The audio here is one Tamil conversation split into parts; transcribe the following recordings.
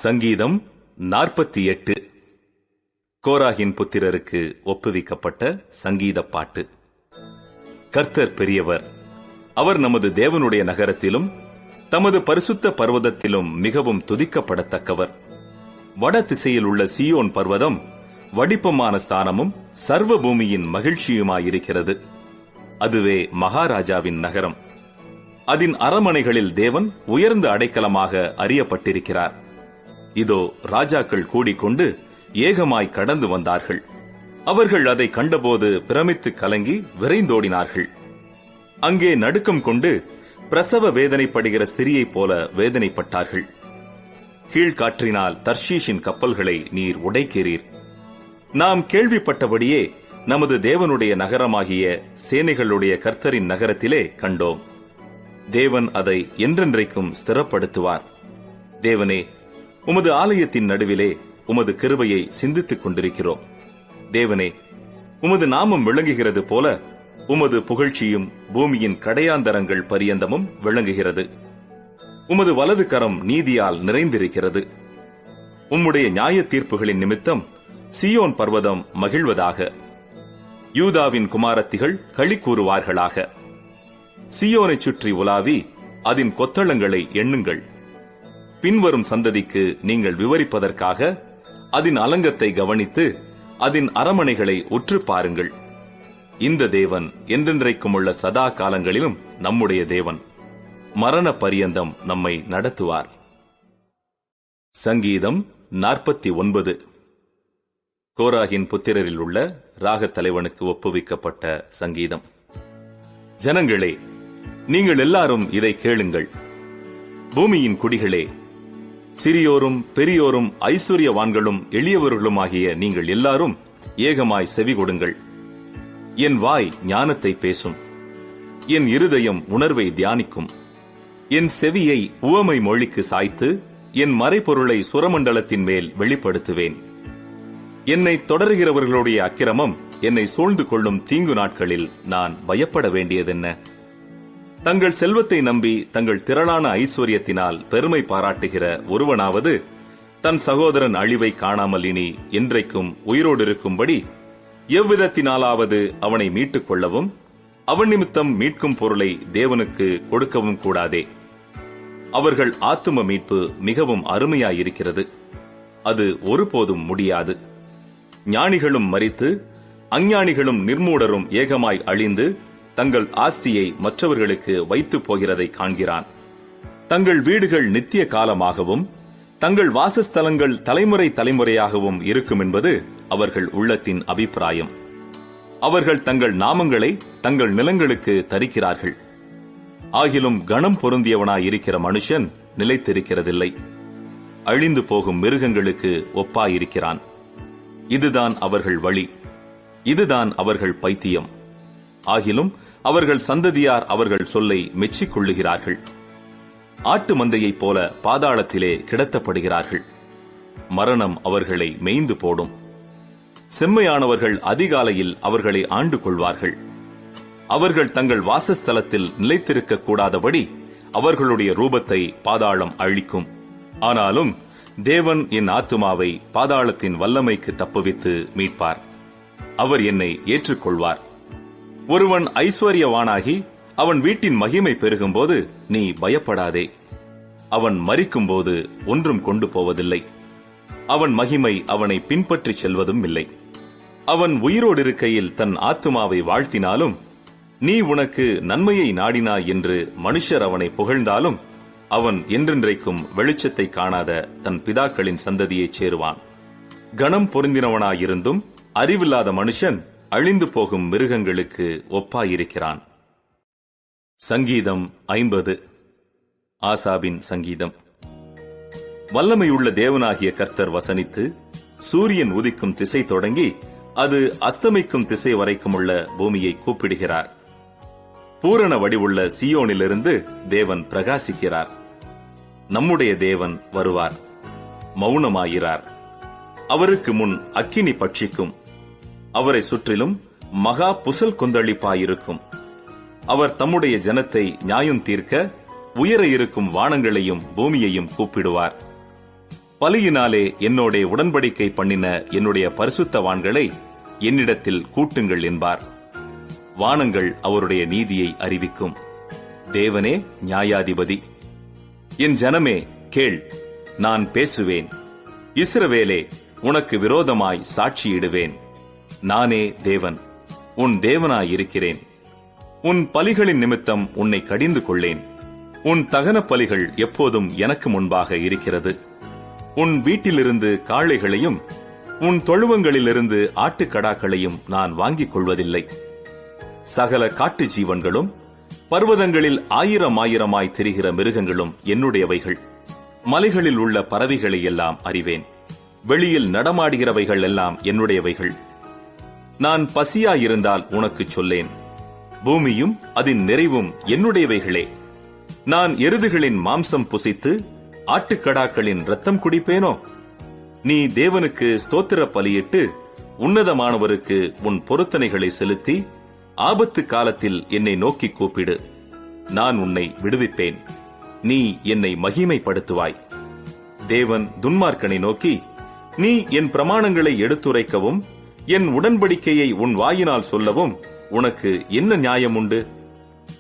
சங்கீதம் 48. கோராகின் புத்திரருக்கு ஒப்புவிக்கப்பட்ட சங்கீத பாட்டு. கர்த்தர் பெரியவர், அவர் நமது தேவனுடைய நகரத்திலும் தமது பரிசுத்த பர்வதத்திலும் மிகவும் துதிக்கப்படத்தக்கவர். வட திசையில் உள்ள சீயோன் பர்வதம் வடிப்பமான ஸ்தானமும் சர்வ பூமியின் மகிழ்ச்சியுமாயிருக்கிறது. அதுவே மகாராஜாவின் நகரம். அதன் அரமனைகளில் தேவன் உயர்ந்த அடைக்கலமாக அறியப்பட்டிருக்கிறார். இதோ ராஜாக்கள் கூடிக்கொண்டு ஏகமாய் கடந்து வந்தார்கள். அவர்கள் அதை கண்டபோது பிரமித்து கலங்கி விரைந்தோடினார்கள். அங்கே நடுக்கம் கொண்டு பிரசவ வேதனைப்படுகிற ஸ்திரியைப் போல வேதனைப்பட்டார்கள். கீழ்காற்றினால் தர்ஷீஷின் கப்பல்களை நீர் உடைக்கிறீர். நாம் கேள்விப்பட்டபடியே நமது தேவனுடைய நகரமாகிய சேனைகளுடைய கர்த்தரின் நகரத்திலே கண்டோம். தேவன் அதை என்றென்றைக்கும் ஸ்திரப்படுத்துவார். தேவனே, உமது ஆலயத்தின் நடுவிலே உமது கிருபையை சிந்தித்துக் கொண்டிருக்கிறோம். தேவனே, உமது நாமம் விளங்குகிறது போல உமது புகழ்ச்சியும் பூமியின் கடையாந்தரங்கள் பரியந்தமும் விளங்குகிறது. உமது வலது கரம் நீதியால் நிறைந்திருக்கிறது. உம்முடைய நியாய தீர்ப்புகளின் நிமித்தம் சீயோன் பர்வதம் மகிழ்வதாக. யூதாவின் குமாரத்திகள் களி கூறுவார்களாக. சீயோனைச் சுற்றி உலாவி அதன் கொத்தளங்களை எண்ணுங்கள். பின்வரும் சந்ததிக்கு நீங்கள் விவரிப்பதற்காக அதன் அலங்கத்தை கவனித்து அதன் அரமனைகளை உற்று பாருங்கள். இந்த தேவன் என்றென்றைக்கும் உள்ள சதா காலங்களிலும் நம்முடைய தேவன். மரண பரியந்தம் நம்மை நடத்துவார். சங்கீதம் 49. கோராகின் புத்திரரில் உள்ள ராகத் தலைவனுக்கு ஒப்புவிக்கப்பட்ட சங்கீதம். ஜனங்களே, நீங்கள் எல்லாரும் இதை கேளுங்கள். பூமியின் குடிகளே, சிறியோரும் பெரியோரும் ஐஸ்வர்யவான்களும் எளியவர்களுமாகிய நீங்கள் எல்லாரும் ஏகமாய் செவி கொடுங்கள். என் வாய் ஞானத்தை பேசும், என் இருதயம் உணர்வை தியானிக்கும். என் செவியை உவமை மொழிக்கு சாய்த்து என் மறைபொருளை சுரமண்டலத்தின் மேல் வெளிப்படுத்துவேன். என்னை தொடர்கிறவர்களுடைய அக்கிரமம் என்னை சூழ்ந்து கொள்ளும் தீங்கு நாட்களில் நான் பயப்பட வேண்டியதென்ன? தங்கள் செல்வத்தை நம்பி தங்கள் திரளான ஐஸ்வர்யத்தினால் பெருமை பாராட்டுகிற ஒருவனாவது தன் சகோதரன் அழிவை காணாமல் இனி என்றைக்கும் உயிரோடு இருக்கும்படி எவ்விதத்தினாலாவது அவனை மீட்டுக் கொள்ளவும் அவன் நிமித்தம் மீட்கும் பொருளை தேவனுக்கு கொடுக்கவும் கூடாதே. அவர்கள் ஆத்தும மீட்பு மிகவும் அருமையாயிருக்கிறது. அது ஒருபோதும் முடியாது. ஞானிகளும் மரித்து அஞ்ஞானிகளும் நிர்மூடரும் ஏகமாய் அழிந்து தங்கள் ஆஸ்தியை மற்றவர்களுக்கு வைத்து போகிறதை காண்கிறான். தங்கள் வீடுகள் நித்திய காலமாகவும் தங்கள் வாசஸ்தலங்கள் தலைமுறை தலைமுறையாகவும் இருக்கும் என்பது அவர்கள் உள்ளத்தின் அபிப்பிராயம். அவர்கள் தங்கள் நாமங்களை தங்கள் நிலங்களுக்கு தரிக்கிறார்கள். ஆகிலும் கணம் பொருந்தியவனாயிருக்கிற மனுஷன் நிலைத்திருக்கிறதில்லை. அழிந்து போகும் மிருகங்களுக்கு ஒப்பாயிருக்கிறான். இதுதான் அவர்கள் வழி, இதுதான் அவர்கள் பைத்தியம். ஆகிலும் அவர்கள் சந்ததியார் அவர்கள் சொல்லை மெச்சிக் கொள்ளுகிறார்கள். ஆட்டு மந்தையைப் போல பாதாளத்திலே கிடத்தப்படுகிறார்கள். மரணம் அவர்களை மேய்ந்து போடும். செம்மையானவர்கள் அதிகாலையில் அவர்களை ஆண்டு கொள்வார்கள். அவர்கள் தங்கள் வாசஸ்தலத்தில் நிலைத்திருக்க கூடாதபடி அவர்களுடைய ரூபத்தை பாதாளம் அழிக்கும். ஆனாலும் தேவன் என் ஆத்துமாவை பாதாளத்தின் வல்லமைக்கு தப்புவித்து மீட்பார். அவர் என்னை ஏற்றுக்கொள்வார். ஒருவன் ஐஸ்வர்யவானாகி அவன் வீட்டின் மகிமை பெருகும்போது நீ பயப்படாதே. அவன் மரிக்கும்போது ஒன்றும் கொண்டு போவதில்லை. அவன் மகிமை அவனை பின்பற்றிச் செல்வதும் இல்லை. அவன் உயிரோடு இருக்கையில் தன் ஆத்துமாவை வாழ்த்தினாலும் நீ உனக்கு நன்மையை நாடினாய் என்று மனுஷர் அவனை புகழ்ந்தாலும் அவன் என்றென்றைக்கும் வெளிச்சத்தை காணாத தன் பிதாக்களின் சந்ததியைச் சேருவான். கணம் பொருந்தினவனாயிருந்தும் அறிவில்லாத மனுஷன் அழிந்து போகும் மிருகங்களுக்கு ஒப்பாயிருக்கிறான். சங்கீதம் 50. ஆசாபின் சங்கீதம். வல்லமையுள்ள தேவனாகிய கர்த்தர் வசனித்து சூரியன் உதிக்கும் திசை தொடங்கி அது அஸ்தமிக்கும் திசை வரைக்கும் உள்ள பூமியை கூப்பிடுகிறார். பூரண வடிவுள்ள சீயோனிலிருந்து தேவன் பிரகாசிக்கிறார். நம்முடைய தேவன் வருவார், மௌனமாயிரார். அவருக்கு முன் அக்கினி பட்சிக்கும். அவரை சுற்றிலும் மகா புசல் கொந்தளிப்பாயிருக்கும். அவர் தம்முடைய ஜனத்தை நியாயம் தீர்க்க உயர இருக்கும் வானங்களையும் பூமியையும் கூப்பிடுவார். பலியினாலே என்னோட உடன்படிக்கை பண்ணின என்னுடைய பரிசுத்தவான்களை என்னிடத்தில் கூட்டுங்கள் என்பார். வானங்கள் அவருடைய நீதியை அறிவிக்கும். தேவனே நியாயாதிபதி. என் ஜனமே கேள், நான் பேசுவேன். இஸ்ரவேலே, உனக்கு விரோதமாய் சாட்சியிடுவேன். நானே தேவன், உன் தேவனாயிருக்கிறேன். உன் பலிகளின் நிமித்தம் உன்னை கடிந்து கொள்ளேன். உன் தகன பலிகள் எப்போதும் எனக்கு முன்பாக இருக்கிறது. உன் வீட்டிலிருந்து காளைகளையும் உன் தொழுவங்களிலிருந்து ஆட்டுக்கடாக்களையும் நான் வாங்கிக் கொள்வதில்லை. சகல காட்டு ஜீவன்களும் பர்வதங்களில் ஆயிரமாய் திரிகிற மிருகங்களும் என்னுடையவைகள். மலைகளில் உள்ள பறவைகளை எல்லாம் அறிவேன். வெளியில் நடமாடுகிறவைகள் எல்லாம் என்னுடையவைகள். நான் பசியாயிருந்தால் உனக்குச் சொல்லேன். பூமியும் அதன் நிறைவும் என்னுடையவைகளே. நான் எருதுகளின் மாம்சம் புசித்து ஆட்டுக்கடாக்களின் இரத்தம் குடிப்பேனோ? நீ தேவனுக்கு ஸ்தோத்திர பலியிட்டு உன்னதமானவருக்கு உன் பொருத்தனைகளை செலுத்தி ஆபத்து காலத்தில் என்னை நோக்கி கூப்பிடு. நான் உன்னை விடுவிப்பேன். நீ என்னை மகிமைப்படுத்துவாய். தேவன் துன்மார்க்கனை நோக்கி, நீ என் பிரமாணங்களை எடுத்துரைக்கவும் என் உடன்படிக்கையை உன் வாயினால் சொல்லவும் உனக்கு என்ன நியாயம் உண்டு?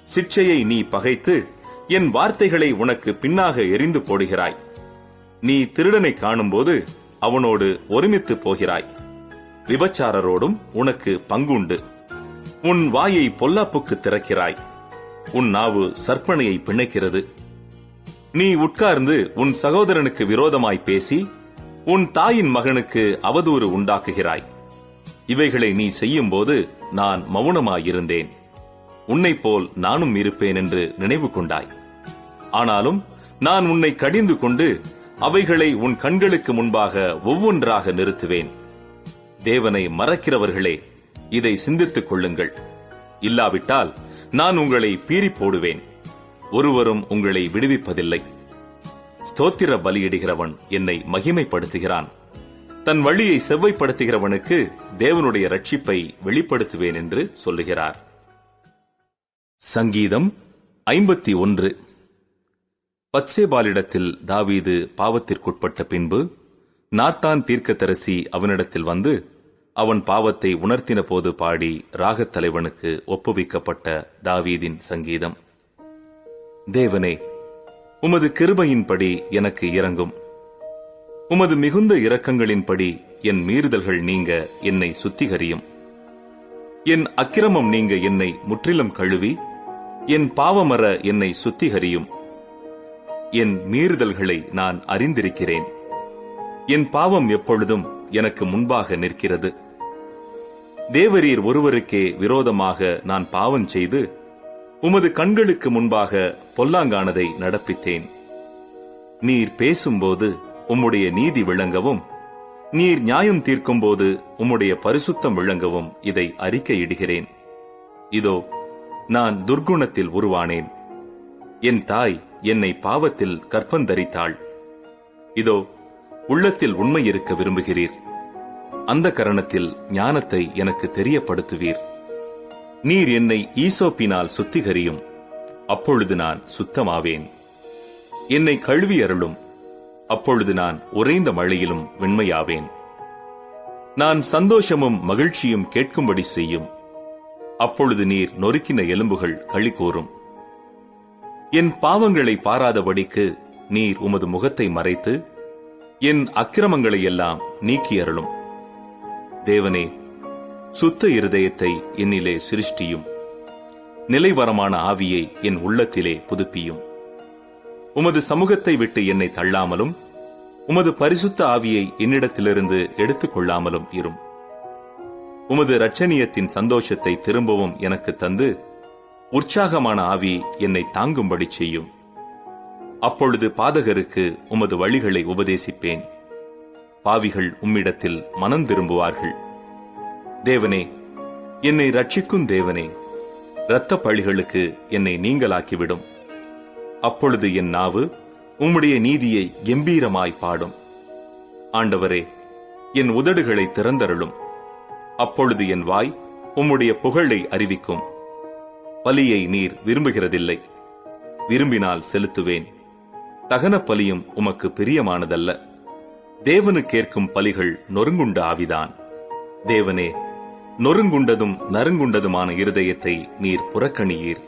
சிட்சையை நீ பகைத்து என் வார்த்தைகளை உனக்கு பின்னாக எறிந்து போடுகிறாய். நீ திருடனை காணும்போது அவனோடு ஒருமித்து போகிறாய். விபச்சாரரோடும் உனக்கு பங்குண்டு. உன் வாயை பொல்லாப்புக்கு திறக்கிறாய். உன் நாவு சற்பனையை பிணைக்கிறது. நீ உட்கார்ந்து உன் சகோதரனுக்கு விரோதமாய் பேசி உன் தாயின் மகனுக்கு அவதூறு உண்டாக்குகிறாய். இவைகளை நீ செய்யும்போது நான் மௌனமாயிருந்தேன். உன்னைப் போல் நானும் இருப்பேன் என்று நினைவு கொண்டாய். ஆனாலும் நான் உன்னை கடிந்து கொண்டு அவைகளை உன் கண்களுக்கு முன்பாக ஒவ்வொன்றாக நிறுத்துவேன். தேவனை மறக்கிறவர்களே, இதை சிந்தித்துக் கொள்ளுங்கள். இல்லாவிட்டால் நான் உங்களை பீறி போடுவேன். ஒருவரும் உங்களை விடுவிப்பதில்லை. ஸ்தோத்திர பலியிடுகிறவன் என்னை மகிமைப்படுத்துகிறான். தன் வழியை செவ்வைப்படுத்துகிறவனுக்கு தேவனுடைய ரட்சிப்பை வெளிப்படுத்துவேன் என்று சொல்லுகிறார். சங்கீதம் 51. பத்சேபாலிடத்தில் தாவீது பாவத்திற்குட்பட்ட பின்பு நாத்தான் தீர்க்கதரிசி அவனிடத்தில் வந்து அவன் பாவத்தை உணர்த்தின போது பாடி ராகத் தலைவனுக்கு ஒப்புவிக்கப்பட்ட தாவீதின் சங்கீதம். தேவனே, உமது கிருபையின்படி எனக்கு இரங்கும். உமது மிகுந்த இரக்கங்களின்படி என் மீறுதல்கள் நீங்க என்னை சுத்திகரியும். என் அக்கிரமம் நீங்க என்னை முற்றிலும் கழுவி என் பாவமற என்னை சுத்திகரியும். என் மீறுதல்களை நான் அறிந்திருக்கிறேன். என் பாவம் எப்பொழுதும் எனக்கு முன்பாக நிற்கிறது. தேவரீர் ஒருவருக்கே விரோதமாக நான் பாவம் செய்து உமது கண்களுக்கு முன்பாக பொல்லாங்கானதை நடப்பித்தேன். நீர் பேசும்போது உம்முடைய நீதி விளங்கவும், நீர் நியாயம் தீர்க்கும்போது உம்முடைய பரிசுத்தம் விளங்கவும் இதை அறிக்கையிடுகிறேன். இதோ, நான் துர்க்குணத்தில் உருவானேன். என் தாய் என்னை பாவத்தில் கற்பந்தரித்தாள். இதோ, உள்ளத்தில் உண்மை இருக்க விரும்புகிறீர். அந்த கரணத்தில் ஞானத்தை எனக்கு தெரியப்படுத்துவீர். நீர் என்னை ஈசோப்பினால் சுத்திகரியும், அப்பொழுது நான் சுத்தமாவேன். என்னை கழுவி அருளும், அப்பொழுது நான் உறைந்த மழையிலும் வெண்மையாவேன். நான் சந்தோஷமும் மகிழ்ச்சியும் கேட்கும்படி செய்யும், அப்பொழுது நீர் நொறுக்கின எலும்புகள் களி கூறும். என் பாவங்களை பாராதபடிக்கு நீர் உமது முகத்தை மறைத்து என் அக்கிரமங்களை எல்லாம் நீக்கி அருளும். தேவனே, சுத்த இருதயத்தை என்னிலே சிருஷ்டியும், நிலைவரமான ஆவியை என் உள்ளத்திலே புதுப்பியும். உமது சமூகத்தை விட்டு என்னை தள்ளாமலும் உமது பரிசுத்த ஆவியை என்னிடத்திலிருந்து எடுத்துக் கொள்ளாமலும் இரும். உமது இரட்சணியத்தின் சந்தோஷத்தை திரும்பவும் எனக்கு தந்து உற்சாகமான ஆவி என்னை தாங்கும்படி செய்யும். அப்பொழுது பாதகருக்கு உமது வழிகளை உபதேசிப்பேன். பாவிகள் உம்மிடத்தில் மனம் திரும்புவார்கள். தேவனே, என்னை ரட்சிக்கும் தேவனே, இரத்த பழிகளுக்கு என்னை நீங்களாக்கிவிடும். அப்பொழுது என் நாவு உம்முடைய நீதியை கெம்பீரமாய் பாடும். ஆண்டவரே, என் உதடுகளை திறந்தருளும். அப்பொழுது என் வாய் உம்முடைய புகழை அறிவிக்கும். பலியை நீர் விரும்புகிறதில்லை. விரும்பினால் செலுத்துவேன். தகன பலியும் உமக்கு பிரியமானதல்ல. தேவனுக்கேற்கும் பலிகள் நொறுங்குண்ட ஆவிதான். தேவனே, நொறுங்குண்டதும் நறுங்குண்டதுமான இருதயத்தை நீர் புறக்கணியீர்.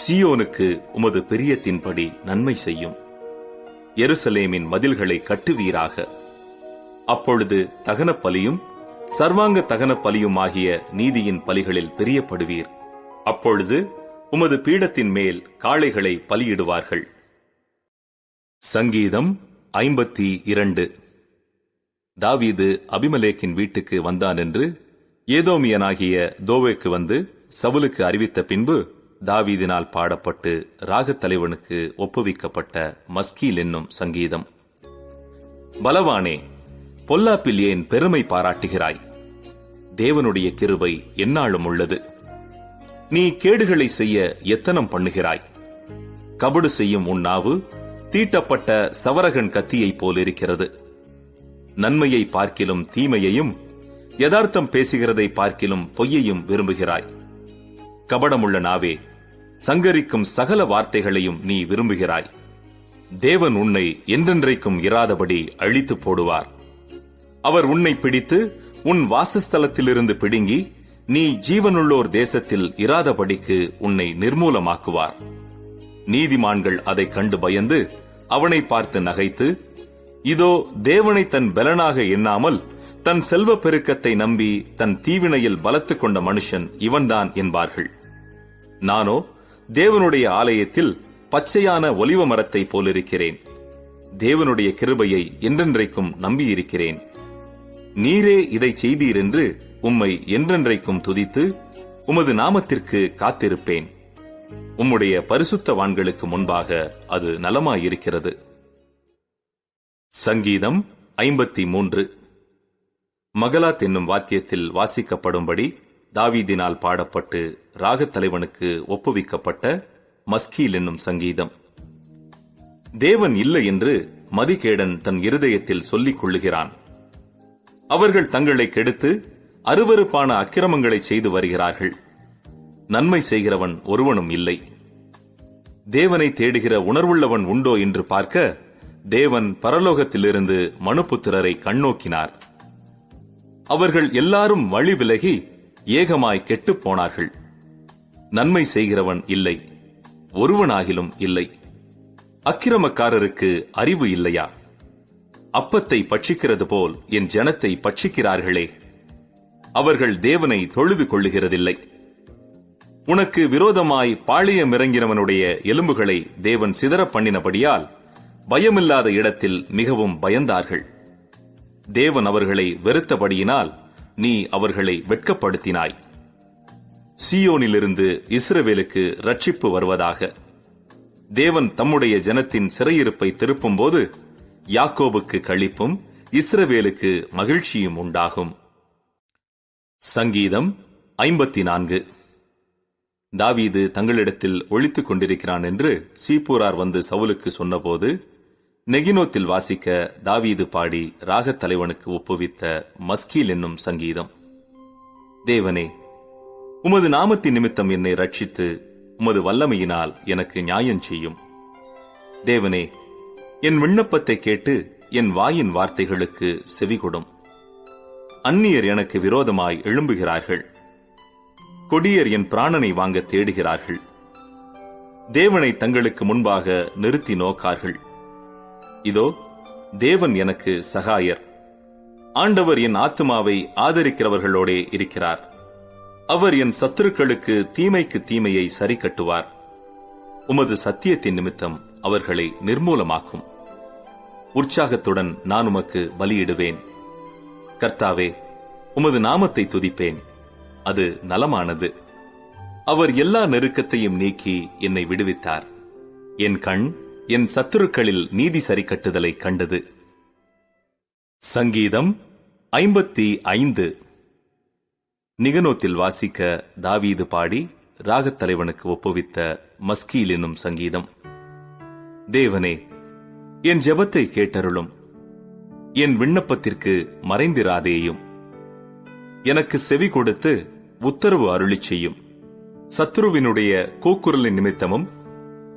சீயோனுக்கு உமது பிரியத்தின்படி நன்மை செய்யும். எருசலேமின் மதில்களை கட்டுவீராக. அப்பொழுது தகன பலியும் சர்வாங்க தகன பலியும் ஆகிய நீதியின் பலிகளில் பிரியப்படுவீர். அப்பொழுது உமது பீடத்தின் மேல் காளைகளை பலியிடுவார்கள். சங்கீதம் 52. தாவீது அபிமெலேக்கின் வீட்டுக்கு வந்தான் என்று ஏதோமியனாகிய தோவேக்கு வந்து சவுலுக்கு அறிவித்த பின்பு தாவீதினால் பாடப்பட்டு ராகத் தலைவனுக்கு ஒப்புவிக்கப்பட்ட மஸ்கீல் என்னும் சங்கீதம். பலவானே, பொல்லாப்பில் ஏன் பெருமை பாராட்டுகிறாய்? தேவனுடைய கிருபை எந்நாளும் உள்ளது. நீ கேடுகளை செய்ய எத்தனம் பண்ணுகிறாய். கபடு செய்யும் உன் நாவு தீட்டப்பட்ட சவரகன் கத்தியைப் போலிருக்கிறது. நன்மையை பார்க்கிலும் தீமையையும், யதார்த்தம் பேசுகிறதை பார்க்கிலும் பொய்யையும் விரும்புகிறாய். கபடமுள்ள நாவே, சங்கரிக்கும் சகல வார்த்தைகளையும் நீ விரும்புகிறாய். தேவன் உன்னை என்றென்றைக்கும் இராதபடி அழித்து போடுவார். அவர் உன்னை பிடித்து உன் வாசஸ்தலத்திலிருந்து பிடுங்கி நீ ஜீவனுள்ளோர் தேசத்தில் இராதபடிக்கு உன்னை நிர்மூலமாக்குவார். நீதிமான்கள் அதைக் கண்டு பயந்து அவனை பார்த்து நகைத்து, இதோ தேவனை தன் பலனாக எண்ணாமல் தன் செல்வ பெருக்கத்தை நம்பி தன் தீவினையில் பலத்துக் கொண்ட மனுஷன் இவன்தான் என்பார்கள். நானோ தேவனுடைய ஆலயத்தில் பச்சையான ஒலிவ மரத்தை போலிருக்கிறேன். தேவனுடைய கிருபையை என்றென்றைக்கும் நம்பியிருக்கிறேன். நீரே இதை செய்தீர் என்று உம்மை என்றென்றைக்கும் துதித்து உமது நாமத்திற்கு காத்திருப்பேன். உம்முடைய பரிசுத்தவான்களுக்கு முன்பாக அது நலமாயிருக்கிறது. சங்கீதம் 53. மகலாத் என்னும் வாத்தியத்தில் வாசிக்கப்படும்படி தாவீதினால் பாடப்பட்டு ராகத் தலைவனுக்கு ஒப்புவிக்கப்பட்ட மஸ்கீல் என்னும் சங்கீதம். தேவன் இல்லை என்று மதிகேடன் தன் இருதயத்தில் சொல்லிக் கொள்ளுகிறான். அவர்கள் தங்களை கெடுத்து அருவருப்பான அக்கிரமங்களை செய்து வருகிறார்கள். நன்மை செய்கிறவன் ஒருவனும் இல்லை. தேவனை தேடுகிற உணர்வுள்ளவன் உண்டோ என்று பார்க்க தேவன் பரலோகத்திலிருந்து மனுபுத்திரரை கண்ணோக்கினார். அவர்கள் எல்லாரும் வழி விலகி ஏகமாய் கெட்டுப் போனார்கள். நன்மை செய்கிறவன் இல்லை, ஒருவனாகிலும் இல்லை. அக்கிரமக்காரருக்கு அறிவு இல்லையா? அப்பத்தை பட்சிக்கிறது போல் என் ஜனத்தை பட்சிக்கிறார்களே. அவர்கள் தேவனை தொழுது கொள்ளுகிறதில்லை. உனக்கு விரோதமாய் பாளையம் இறங்கினவனுடைய எலும்புகளை தேவன் சிதற பண்ணினபடியால் பயமில்லாத இடத்தில் மிகவும் பயந்தார்கள். தேவன் அவர்களை வெறுத்தபடியினால் நீ அவர்களை வெட்கப்படுத்தினாய். சீயோனிலிருந்து இஸ்ரவேலுக்கு ரட்சிப்பு வருவதாக. தேவன் தம்முடைய ஜனத்தின் சிறையிருப்பை திருப்பும்போது யாக்கோபுக்கு களிப்பும் இஸ்ரவேலுக்கு மகிழ்ச்சியும் உண்டாகும். சங்கீதம் 54. தாவீது தங்களிடத்தில் ஒளித்துக் கொண்டிருக்கிறான் என்று சீப்பூரார் வந்து சவுலுக்கு சொன்னபோது நெகினோத்தில் வாசிக்க தாவீது பாடி ராகத் தலைவனுக்கு ஒப்புவித்த மஸ்கீல் என்னும் சங்கீதம். தேவனே, உமது நாமத்தின் நிமித்தம் என்னை ரட்சித்து உமது வல்லமையினால் எனக்கு நியாயம் செய்யும். தேவனே, என் விண்ணப்பத்தை கேட்டு என் வாயின் வார்த்தைகளுக்கு செவிகொடும். அந்நியர் எனக்கு விரோதமாய் எழும்புகிறார்கள். கொடியர் என் பிராணனை வாங்க தேடுகிறார்கள். தேவனை தங்களுக்கு முன்பாக நிறுத்தி நோக்கார்கள். இதோ, தேவன் எனக்கு சகாயர். ஆண்டவர் என் ஆத்துமாவை ஆதரிக்கிறவர்களோடே இருக்கிறார். அவர் என் சத்துருக்களுக்கு தீமைக்கு தீமையை சரி கட்டுவார். உமது சத்தியத்தின் நிமித்தம் அவர்களை நிர்மூலமாக்கும். உற்சாகத்துடன் நான் உமக்கு பலியிடுவேன். கர்த்தாவே, உமது நாமத்தை துதிப்பேன். அது நலமானது. அவர் எல்லா நெருக்கத்தையும் நீக்கி என்னை விடுவித்தார். என் கண் என் சத்துருக்களில் நீதி சரி கட்டுதலை கண்டது. சங்கீதம் 55. நிகனோத்தில் வாசிக்க தாவீது பாடி ராகத் தலைவனுக்கு ஒப்புவித்த மஸ்கீல் என்னும் சங்கீதம். தேவனே, என் ஜெபத்தை கேட்டருளும். என் விண்ணப்பத்திற்கு மறைந்திராதேயும். எனக்கு செவி கொடுத்து உத்தரவு அருளிச் செய்யும். சத்துருவினுடைய கூக்குரலின் நிமித்தமும்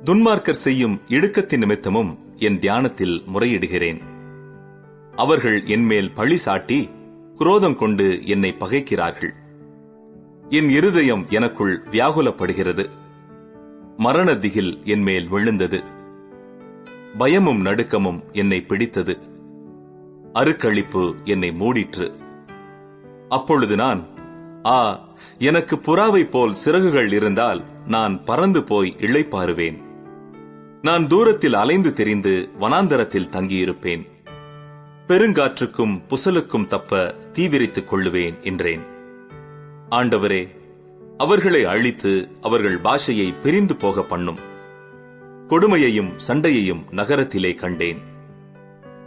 துன்மார்க்கர் செய்யும் இடுக்கத்தின் நிமித்தமும் என் தியானத்தில் முறையிடுகிறேன். அவர்கள் என்மேல் பழி சாட்டி குரோதம் கொண்டு என்னை பகைக்கிறார்கள். என் இருதயம் எனக்குள் வியாகுலப்படுகிறது. மரண திகில் என்மேல் விழுந்தது. பயமும் நடுக்கமும் என்னை பிடித்தது. அருக்களிப்பு என்னை மூடிற்று. அப்பொழுது நான், எனக்கு புறாவைப் போல் சிறகுகள் இருந்தால் நான் பறந்து போய் இளைப்பாறுவேன். நான் தூரத்தில் அலைந்து திரிந்து வனாந்தரத்தில் தங்கியிருப்பேன். பெருங்காற்றுக்கும் புசலுக்கும் தப்ப தீவிரித்துக் கொள்ளுவேன் என்றேன். ஆண்டவரே, அவர்களை அழித்து அவர்கள் பாஷையை பிரிந்து போக பண்ணும். கொடுமையையும் சண்டையையும் நகரத்திலே கண்டேன்.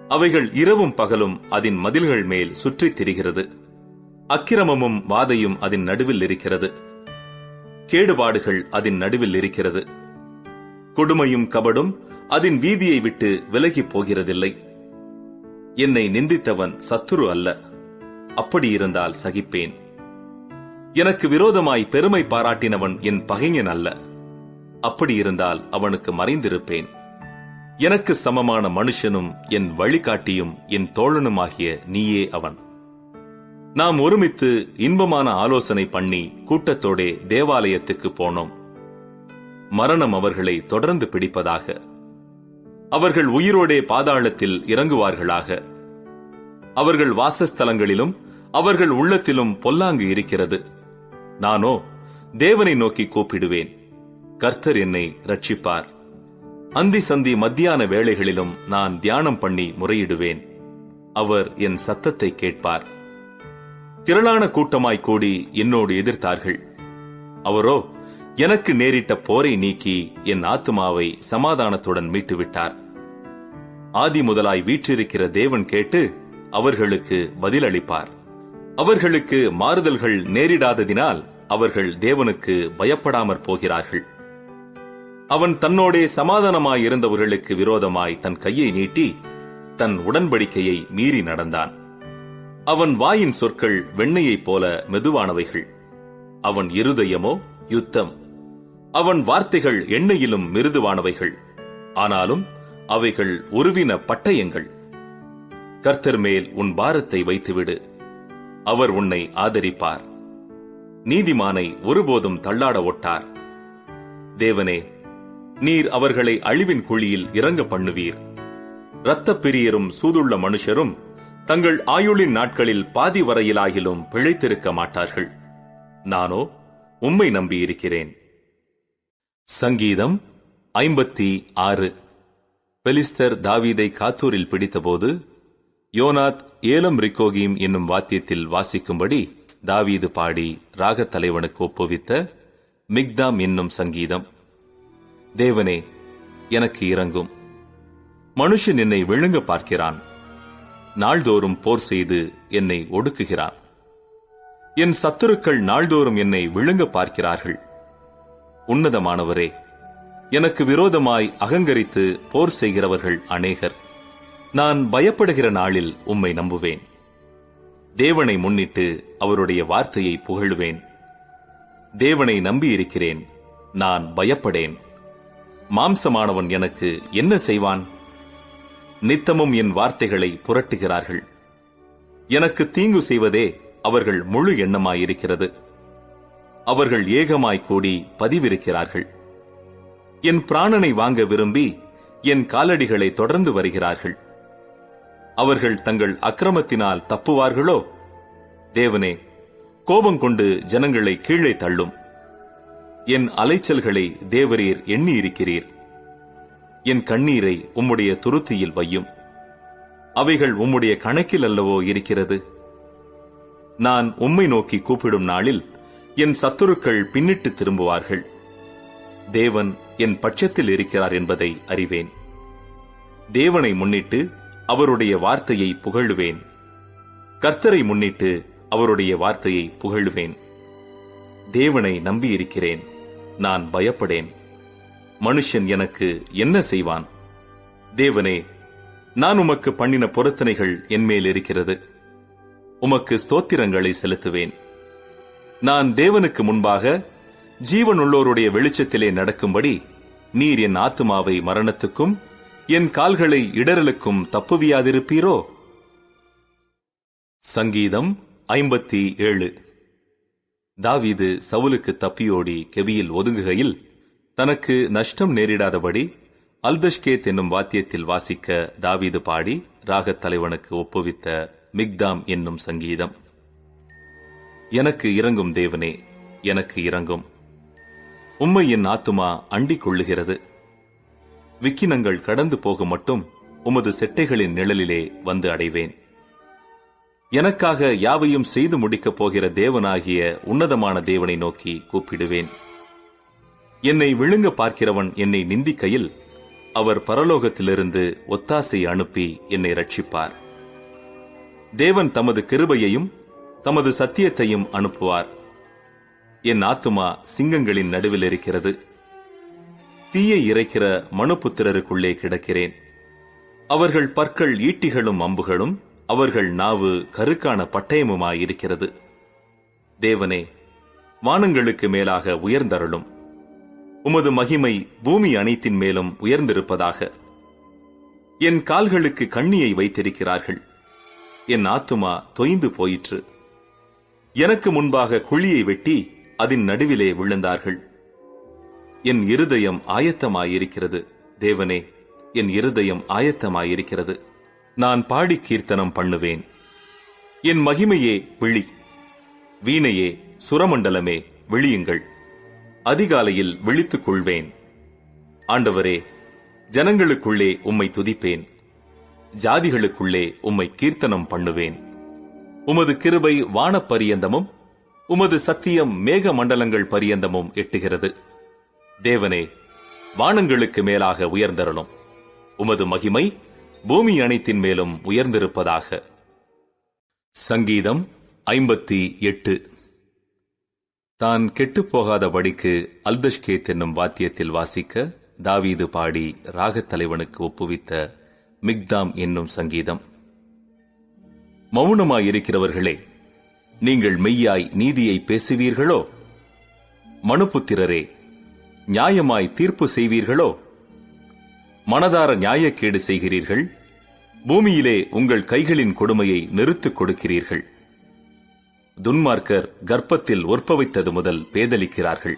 அவைகள் இரவும் பகலும் அதன் மதில்கள் மேல் சுற்றித் திரிகிறது. அக்கிரமமும் வாதையும் அதன் நடுவில் இருக்கிறது. கேடுபாடுகள் அதன் நடுவில் இருக்கிறது. கொடுமையும் கபடும் அதன் வீதியை விட்டு விலகிப் போகிறதில்லை. என்னை நிந்தித்தவன் சத்துரு அல்ல. அப்படியிருந்தால் சகிப்பேன். எனக்கு விரோதமாய் பெருமை பாராட்டினவன் என் பகைஞன் அல்ல. அப்படியிருந்தால் அவனுக்கு மறைந்திருப்பேன். எனக்கு சமமான மனுஷனும் என் வழிகாட்டியும் என் தோழனுமாகிய நீயே அவன். நாம் ஒருமித்து இன்பமான ஆலோசனை பண்ணி கூட்டத்தோடே தேவாலயத்துக்கு போனோம். மரணம் அவர்களை தொடர்ந்து பிடிப்பதாக. அவர்கள் உயிரோடே பாதாளத்தில் இறங்குவார்களாக. அவர்கள் வாசஸ்தலங்களிலும் அவர்கள் உள்ளத்திலும் பொல்லாங்கு இருக்கிறது. நானோ தேவனை நோக்கி கூப்பிடுவேன். கர்த்தர் என்னை ரட்சிப்பார். அந்தி சந்தி மத்தியான வேளைகளிலும் நான் தியானம் பண்ணி முறையிடுவேன். அவர் என் சத்தத்தை கேட்பார். திரளான கூட்டமாய் கூடி என்னோடு எதிர்த்தார்கள். அவரோ எனக்கு நேரிட்ட போரை நீக்கி என் ஆத்துமாவை சமாதானத்துடன் மீட்டுவிட்டார். ஆதி முதலாய் வீற்றிருக்கிற தேவன் கேட்டு அவர்களுக்கு பதிலளிப்பார். அவர்களுக்கு மாறுதல்கள் நேரிடாததினால் அவர்கள் தேவனுக்கு பயப்படாமற் போகிறார்கள். அவன் தன்னோடே சமாதானமாயிருந்தவர்களுக்கு விரோதமாய் தன் கையை நீட்டி தன் உடன்படிக்கையை மீறி நடந்தான். அவன் வாயின் சொற்கள் வெண்ணெயைப் போல மெதுவானவைகள். அவன் இருதயமோ யுத்தம். அவன் வார்த்தைகள் எண்ணெயிலும் மிருதுவானவைகள். ஆனாலும் அவைகள் உருவின பட்டயங்கள். கர்த்தர் மேல் உன் பாரத்தை வைத்துவிடு. அவர் உன்னை ஆதரிப்பார். நீதிமானை ஒருபோதும் தள்ளாட ஒட்டார். தேவனே, நீர் அவர்களை அழிவின் குழியில் இறங்க பண்ணுவீர். இரத்தப் பிரியரும் சூதுள்ள மனுஷரும் தங்கள் ஆயுளின் நாட்களில் பாதி வரையிலாகிலும் பிழைத்திருக்க மாட்டார்கள். நானோ உம்மை நம்பியிருக்கிறேன். சங்கீதம் 56. பெலிஸ்தர் தாவீதை காத்தூரில் பிடித்தபோது யோனாத் ஏலம் ரிக்கோகீம் என்னும் வாத்தியத்தில் வாசிக்கும்படி தாவீது பாடி ராகத் தலைவனுக்கு ஒப்புவித்த மிக்தாம் என்னும் சங்கீதம். தேவனே, எனக்கு இரங்கும். மனுஷன் என்னை விழுங்க பார்க்கிறான். நாள்தோறும் போர் செய்து என்னை ஒடுக்குகிறான். என் சத்துருக்கள் நாள்தோறும் என்னை விழுங்க பார்க்கிறார்கள். உன்னதமானவரே, எனக்கு விரோதமாய் அகங்கரித்து போர் செய்கிறவர்கள் அநேகர். நான் பயப்படுகிற நாளில் உம்மை நம்புவேன். தேவனை முன்னிட்டு அவருடைய வார்த்தையை புகழுவேன். தேவனை நம்பியிருக்கிறேன், நான் பயப்படேன். மாம்சமானவன் எனக்கு என்ன செய்வான்? நித்தமும் என் வார்த்தைகளை புரட்டுகிறார்கள். எனக்கு தீங்கு செய்வதே அவர்கள் முழு எண்ணமாயிருக்கிறது. அவர்கள் ஏகமாய் கூடி பதிவிருக்கிறார்கள். என் பிராணனை வாங்க விரும்பி என் காலடிகளை தொடர்ந்து வருகிறார்கள். அவர்கள் தங்கள் அக்கிரமத்தினால் தப்புவார்களோ? தேவனே, கோபம் கொண்டு ஜனங்களை கீழே தள்ளும். என் அலைச்சல்களை தேவரீர் எண்ணியிருக்கிறீர். என் கண்ணீரை உம்முடைய துருத்தியில் வையும். அவைகள் உம்முடைய கணக்கில் அல்லவோ இருக்கிறது. நான் உம்மை நோக்கி கூப்பிடும் நாளில் என் சத்துருக்கள் பின்னிட்டு திரும்புவார்கள். தேவன் என் பட்சத்தில் இருக்கிறார் என்பதை அறிவேன். தேவனை முன்னிட்டு அவருடைய வார்த்தையை புகழுவேன். கர்த்தரை முன்னிட்டு அவருடைய வார்த்தையை புகழுவேன். தேவனை நம்பியிருக்கிறேன், நான் பயப்படேன். மனுஷன் எனக்கு என்ன செய்வான்? தேவனே, நான் உமக்கு பண்ணின பொருத்தனைகள் என்மேல் இருக்கிறது. உமக்கு ஸ்தோத்திரங்களை செலுத்துவேன். நான் தேவனுக்கு முன்பாக ஜீவனுள்ளோருடைய வெளிச்சத்திலே நடக்கும்படி நீர் என் ஆத்துமாவை மரணத்துக்கும் என் கால்களை இடறலுக்கும் தப்புவியாதிருப்பீரோ? சங்கீதம் 57. தாவீது சவுலுக்கு தப்பியோடி கெபியில் ஒதுங்குகையில் தனக்கு நஷ்டம் நேரிடாதபடி அல்தஷ்கேத் என்னும் வாத்தியத்தில் வாசிக்க தாவீது பாடி ராகத் தலைவனுக்கு ஒப்புவித்த மிக்தாம் என்னும் சங்கீதம். எனக்கு இரங்கும் தேவனே, எனக்கு இரங்கும். உம்மை என் ஆத்துமா அண்டிக் கொள்ளுகிறது. விக்கினங்கள் கடந்து போக மட்டும் உமது செட்டைகளின் நிழலிலே வந்து அடைவேன். எனக்காக யாவையும் செய்து முடிக்கப் போகிற தேவனாகிய உன்னதமான தேவனை நோக்கி கூப்பிடுவேன். என்னை விழுங்க பார்க்கிறவன் என்னை நிந்திக்கையில் அவர் பரலோகத்திலிருந்து ஒத்தாசை அனுப்பி என்னை ரட்சிப்பார். தேவன் தமது கிருபையையும் தமது சத்தியத்தையும் அனுப்புவார். என் ஆத்துமா சிங்கங்களின் நடுவில் இருக்கிறது. தீயை இறைக்கிற மனுபுத்திரருக்குள்ளே கிடக்கிறேன். அவர்கள் பற்கள் ஈட்டிகளும் அம்புகளும், அவர்கள் நாவு கருக்கான பட்டயமுமாயிருக்கிறது. தேவனே, வானங்களுக்கு மேலாக உயர்ந்தருளும். உமது மகிமை பூமி அனைத்தின் மேலும் உயர்ந்திருப்பதாக. என் கால்களுக்கு கண்ணியை வைத்திருக்கிறார்கள். என் ஆத்துமா தொய்ந்து போயிற்று. எனக்கு முன்பாக குழியை வெட்டி அதன் நடுவிலே விழுந்தார்கள். என் இருதயம் ஆயத்தமாயிருக்கிறது. தேவனே, என் இருதயம் ஆயத்தமாயிருக்கிறது. நான் பாடி கீர்த்தனம் பண்ணுவேன். என் மகிமையே விழி. வீணையே, சுரமண்டலமே, விழியுங்கள். அதிகாலையில் விழித்துக் கொள்வேன். ஆண்டவரே, ஜனங்களுக்குள்ளே உம்மை துதிப்பேன். ஜாதிகளுக்குள்ளே உம்மை கீர்த்தனம் பண்ணுவேன். உமது கிருபை வானப் பரியந்தமும் உமது சத்தியம் மேக மண்டலங்கள் பரியந்தமும் எட்டுகிறது. தேவனே, வானங்களுக்கு மேலாக உயர்ந்தருளும். உமது மகிமை பூமி அனைத்தின் மேலும் உயர்ந்திருப்பதாக. சங்கீதம் 58. தான் கெட்டுப்போகாதபடிக்கு அல்தஷ்கேத் என்னும் வாத்தியத்தில் வாசிக்க தாவீது பாடி ராகத் தலைவனுக்கு ஒப்புவித்த மிக்தாம் என்னும் சங்கீதம். மௌனமாயிருக்கிறவர்களே, நீங்கள் மெய்யாய் நீதியை பேசுவீர்களோ? மனுபுத்திரரே, நியாயமாய் தீர்ப்பு செய்வீர்களோ? மனதார நியாயக்கேடு செய்கிறீர்கள். பூமியிலே உங்கள் கைகளின் கொடுமையை நிறுத்துக் கொடுக்கிறீர்கள். துன்மார்க்கர் கர்ப்பத்தில் ஒற்பவைத்தது முதல் பேதலிக்கிறார்கள்.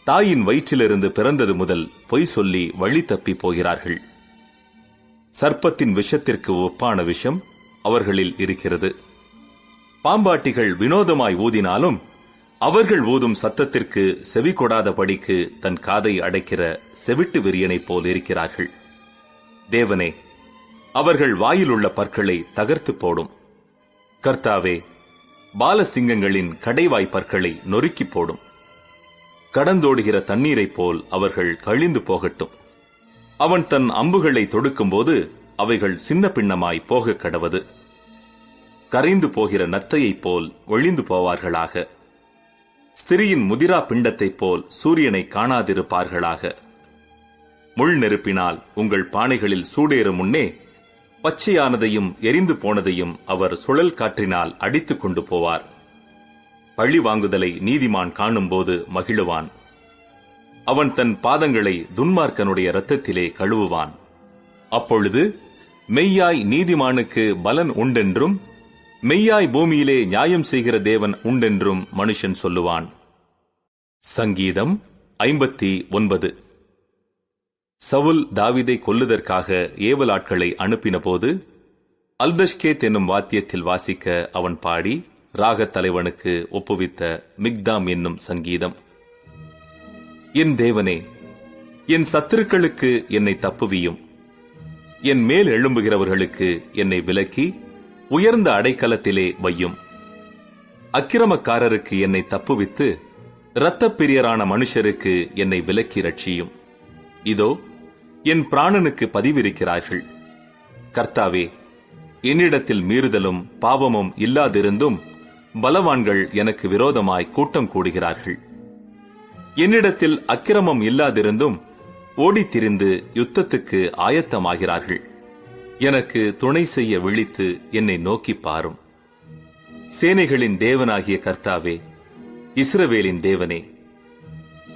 தாயின் வயிற்றிலிருந்து பிறந்தது முதல் பொய் சொல்லி வழி தப்பி போகிறார்கள். சர்ப்பத்தின் விஷத்திற்கு ஒப்பான விஷம் அவர்களில் இருக்கிறது. பாம்பாட்டிகள் வினோதமாய் ஊதினாலும் அவர்கள் ஊதும் சத்தத்திற்கு செவி கொடாதபடிக்கு தன் காதை அடைக்கிற செவிட்டு விரியனைப் போல் இருக்கிறார்கள். தேவனே, அவர்கள் வாயிலுள்ள பற்களை தகர்த்து போடும். கர்த்தாவே, பாலசிங்கங்களின் கடைவாய் பற்களை நொறுக்கி போடும். கடந்தோடுகிற தண்ணீரைப் போல் அவர்கள் கழிந்து போகட்டும். அவன் தன் அம்புகளை தொடுக்கும்போது அவைகள் சின்ன பின்னமாய் போகக் கடவது. கரைந்து போகிற நத்தையைப் போல் ஒழிந்து போவார்களாக. ஸ்திரியின் முதிரா பிண்டத்தைப் போல் சூரியனை காணாதிருப்பார்களாக. முள் நெருப்பினால் உங்கள் பானைகளில் சூடேறும் முன்னே பச்சையானதையும் எரிந்து போனதையும் அவர் சுழல் காற்றினால் அடித்துக் கொண்டு போவார். பழி வாங்குதலை நீதிமான் காணும்போது மகிழுவான். அவன் தன் பாதங்களை துன்மார்க்கனுடைய இரத்தத்திலே கழுவுவான். அப்பொழுது மெய்யாய் நீதிமானுக்கு பலன் உண்டென்றும் மெய்யாய் பூமியிலே நியாயம் செய்கிற தேவன் உண்டென்றும் மனுஷன் சொல்லுவான். சங்கீதம் 59. சவுல் தாவீதை கொல்லுதற்காக ஏவலாட்களை அனுப்பின போது அல்தஷ்கேத் என்னும் வாத்தியத்தில் வாசிக்க அவன் பாடி ராகத் தலைவனுக்கு ஒப்புவித்த மிக்தாம் என்னும் சங்கீதம். என் தேவனே, என் சத்துருக்களுக்கு என்னை தப்புவியும். என் மேல் எழும்புகிறவர்களுக்கு என்னை விலக்கி உயர்ந்த அடைக்கலத்திலே வையும். அக்கிரமக்காரருக்கு என்னை தப்புவித்து இரத்தப் பிரியரான மனுஷருக்கு என்னை விலக்கி ரட்சியும். இதோ, என் பிராணனுக்கு பதிவிருக்கிறார்கள். கர்த்தாவே, என்னிடத்தில் மீறுதலும் பாவமும் இல்லாதிருந்தும் பலவான்கள் எனக்கு விரோதமாய் கூட்டம் கூடுகிறார்கள். என்னிடத்தில் அக்கிரமம் இல்லாதிருந்தும் ஓடித்திரிந்து யுத்தத்துக்கு ஆயத்தமாகிறார்கள். எனக்கு துணை செய்ய விழித்து என்னை நோக்கி பாரும். சேனைகளின் தேவனாகிய கர்த்தாவே, இஸ்ரவேலின் தேவனே,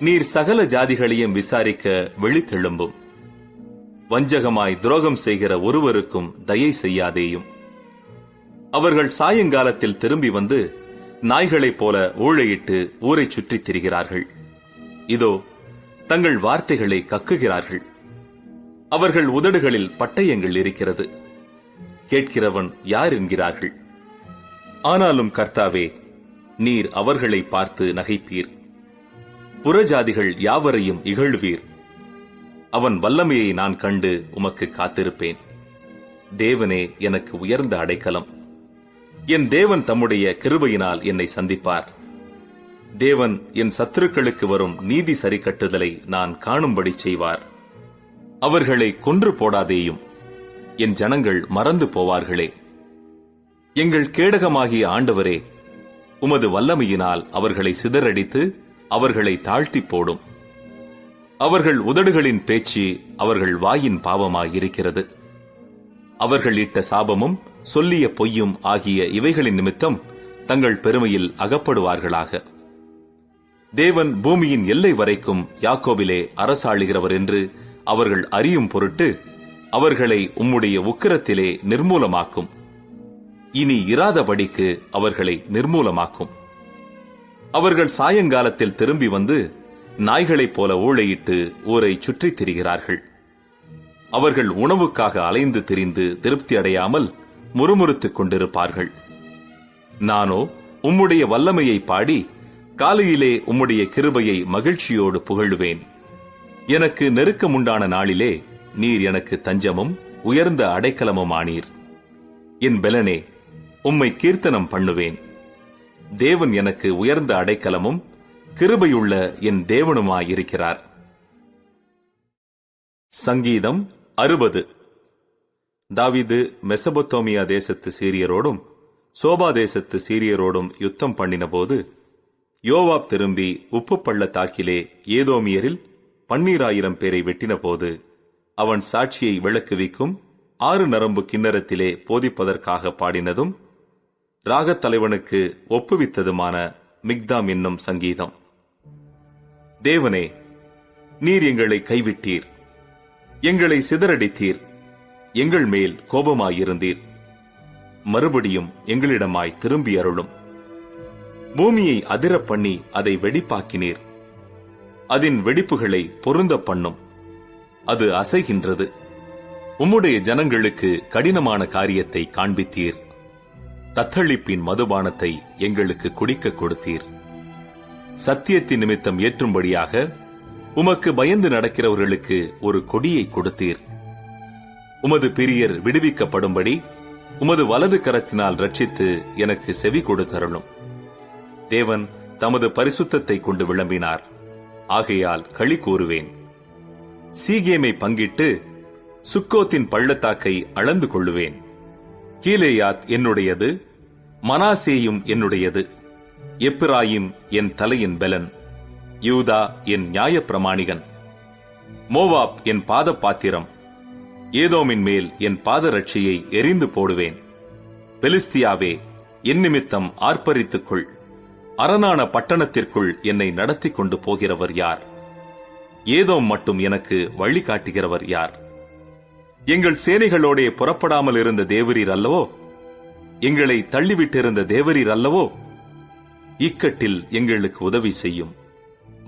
நீர் சகல ஜாதிகளையும் விசாரிக்க விழித்தெழும்பும். வஞ்சகமாய் துரோகம் செய்கிற ஒருவருக்கும் தயை செய்யாதேயும். அவர்கள் சாயங்காலத்தில் திரும்பி வந்து நாய்களைப் போல ஊழையிட்டு ஊரை சுற்றித் திரிகிறார்கள். இதோ தங்கள் வார்த்தைகளை கக்குகிறார்கள். அவர்கள் உதடுகளில் பட்டயங்கள் இருக்கிறது. கேட்கிறவன் யார் என்கிறார்கள். ஆனாலும் கர்த்தாவே, நீர் அவர்களை பார்த்து நகைப்பீர். புறஜாதிகள் யாவரையும் இகழ்வீர். அவன் வல்லமையை நான் கண்டு உமக்கு காத்திருப்பேன். தேவனே எனக்கு உயர்ந்த அடைக்கலம். என் தேவன் தம்முடைய கிருபையினால் என்னை சந்திப்பார். தேவன் என் சத்துருக்களுக்கு வரும் நீதி சரிக்கட்டுதலை நான் காணும்படி செய்வார். அவர்களை கொன்று போடாதேயும், என் ஜனங்கள் மறந்து போவார்களே. எங்கள் கேடகமாகிய ஆண்டவரே, உமது வல்லமையினால் அவர்களை சிதறடித்து அவர்களை தாழ்த்தி போடும். அவர்கள் உதடுகளின் பேச்சு அவர்கள் வாயின் பாவமாயிருக்கிறது. அவர்கள் இட்ட சாபமும் சொல்லிய பொய்யும் ஆகிய இவைகளின் நிமித்தம் தங்கள் பெருமையில் அகப்படுவார்களாக. தேவன் பூமியின் எல்லை வரைக்கும் யாக்கோபிலே அரசாளுகிறவர் என்று அவர்கள் அறியும் பொருட்டு அவர்களை உம்முடைய உக்கிரத்திலே நிர்மூலமாக்கும். இனி இராதபடிக்கு அவர்களை நிர்மூலமாக்கும். அவர்கள் சாயங்காலத்தில் திரும்பி வந்து நாய்களைப் போல ஊழையிட்டு ஊரை சுற்றித் திரிகிறார்கள். அவர்கள் உணவுக்காக அலைந்து திரிந்து திருப்தி அடையாமல் முறுமுறுத்துக் கொண்டிருப்பார்கள். நானோ உம்முடைய வல்லமையை பாடி காலையிலே உம்முடைய கிருபையை மகிழ்ச்சியோடு புகழுவேன். எனக்கு நெருக்கமுண்டான நாளிலே நீர் எனக்கு தஞ்சமும் உயர்ந்த அடைக்கலமும் ஆனீர். என் பெலனே, உம்மை கீர்த்தனம் பண்ணுவேன். தேவன் எனக்கு உயர்ந்த அடைக்கலமும் கிருபையுள்ள என் தேவனுமாயிருக்கிறார். சங்கீதம் 60. தாவீது மெசபொத்தோமியா தேசத்து சீரியரோடும் சோபா தேசத்து சீரியரோடும் யுத்தம் பண்ணினபோது யோவாப் திரும்பி உப்பு பள்ளத்தாக்கிலே ஏதோமியரில் 12,000 பேரை வெட்டினபோது அவன் சாட்சியை விளக்குவிக்கும் 6 நரம்பு கிண்ணறத்திலே போதிப்பதற்காக பாடினதும் ராகத் தலைவனுக்கு ஒப்புவித்ததுமான மிக்தாம் என்னும் சங்கீதம். தேவனே, நீர் எங்களை கைவிட்டீர், எங்களை சிதறடித்தீர், எங்கள் மேல் கோபமாயிருந்தீர். மறுபடியும் எங்களிடமாய் திரும்பி அருளும். பூமியை அதிரப் பண்ணி அதை வெடிப்பாக்கினீர். அதன் வெடிப்புகளை பொருந்த பண்ணும். அது அசைகின்றது. உம்முடைய ஜனங்களுக்கு கடினமான காரியத்தை காண்பித்தீர். தத்தளிப்பின் மதுபானத்தை எங்களுக்கு குடிக்க கொடுத்தீர். சத்தியத்தின் நிமித்தம் ஏற்றும்படியாக உமக்கு பயந்து நடக்கிறவர்களுக்கு ஒரு கொடியை கொடுத்தீர். உமது பிரியர் விடுவிக்கப்படும்படி உமது வலது கரத்தினால் ரட்சித்து எனக்கு செவி கொடுத்தருளும். தேவன் தமது பரிசுத்தத்தை கொண்டு விளம்பினார். ஆகையால் களி கூறுவேன். சீகேமை பங்கிட்டு சுக்கோத்தின் பள்ளத்தாக்கை அளந்து கொள்ளுவேன். கீலேயாத் என்னுடையது, மனாசேயும் என்னுடையது. எப்பிராயிம் என் தலையின் பெலன், யூதா என் நியாயப்பிரமாணிகன். மோவாப் என் பாத பாத்திரம். ஏதோமின் மேல் என் பாதரட்சியை எரிந்து போடுவேன். பெலிஸ்தியாவே, என் நிமித்தம் ஆர்ப்பரித்துக்கொள். அரணான பட்டணத்திற்குள் என்னை நடத்தி கொண்டு போகிறவர் யார்? ஏதோம் மட்டும் எனக்கு வழி காட்டுகிறவர் யார்? எங்கள் சேனைகளோடே புறப்படாமல் இருந்த தேவரீர் அல்லவோ? எங்களை தள்ளிவிட்டிருந்த தேவரீர் அல்லவோ? இக்கட்டில் எங்களுக்கு உதவி செய்யும்.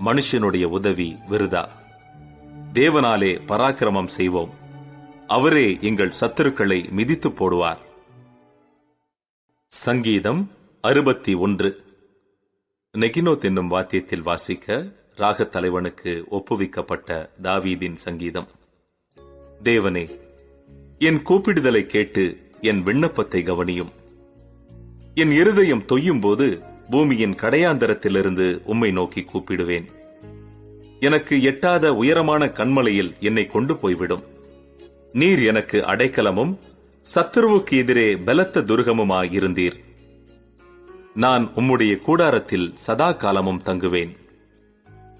மனுஷனுடைய உதவி விருதா. தேவனாலே பராக்கிரமம் செய்வோம். அவரே எங்கள் சத்துருக்களை மிதித்து போடுவார். சங்கீதம் 61. நெகினோத் என்னும் வாத்தியத்தில் வாசிக்க ராகத் தலைவனுக்கு ஒப்புவிக்கப்பட்ட தாவீதின் சங்கீதம். தேவனே, என் கூப்பிடுதலை கேட்டு என் விண்ணப்பத்தை கவனியும். என் இருதயம் தொய்யும் போது பூமியின் கடையாந்தரத்திலிருந்து உம்மை நோக்கி கூப்பிடுவேன். எனக்கு எட்டாத உயரமான கன்மலையில் என்னை கொண்டு போய்விடும். நீர் எனக்கு அடைக்கலமும் சத்துருவுக்கு எதிரே பலத்த துர்கமுமாயிருந்தீர். நான் உம்முடைய கூடாரத்தில் சதா காலமும் தங்குவேன்.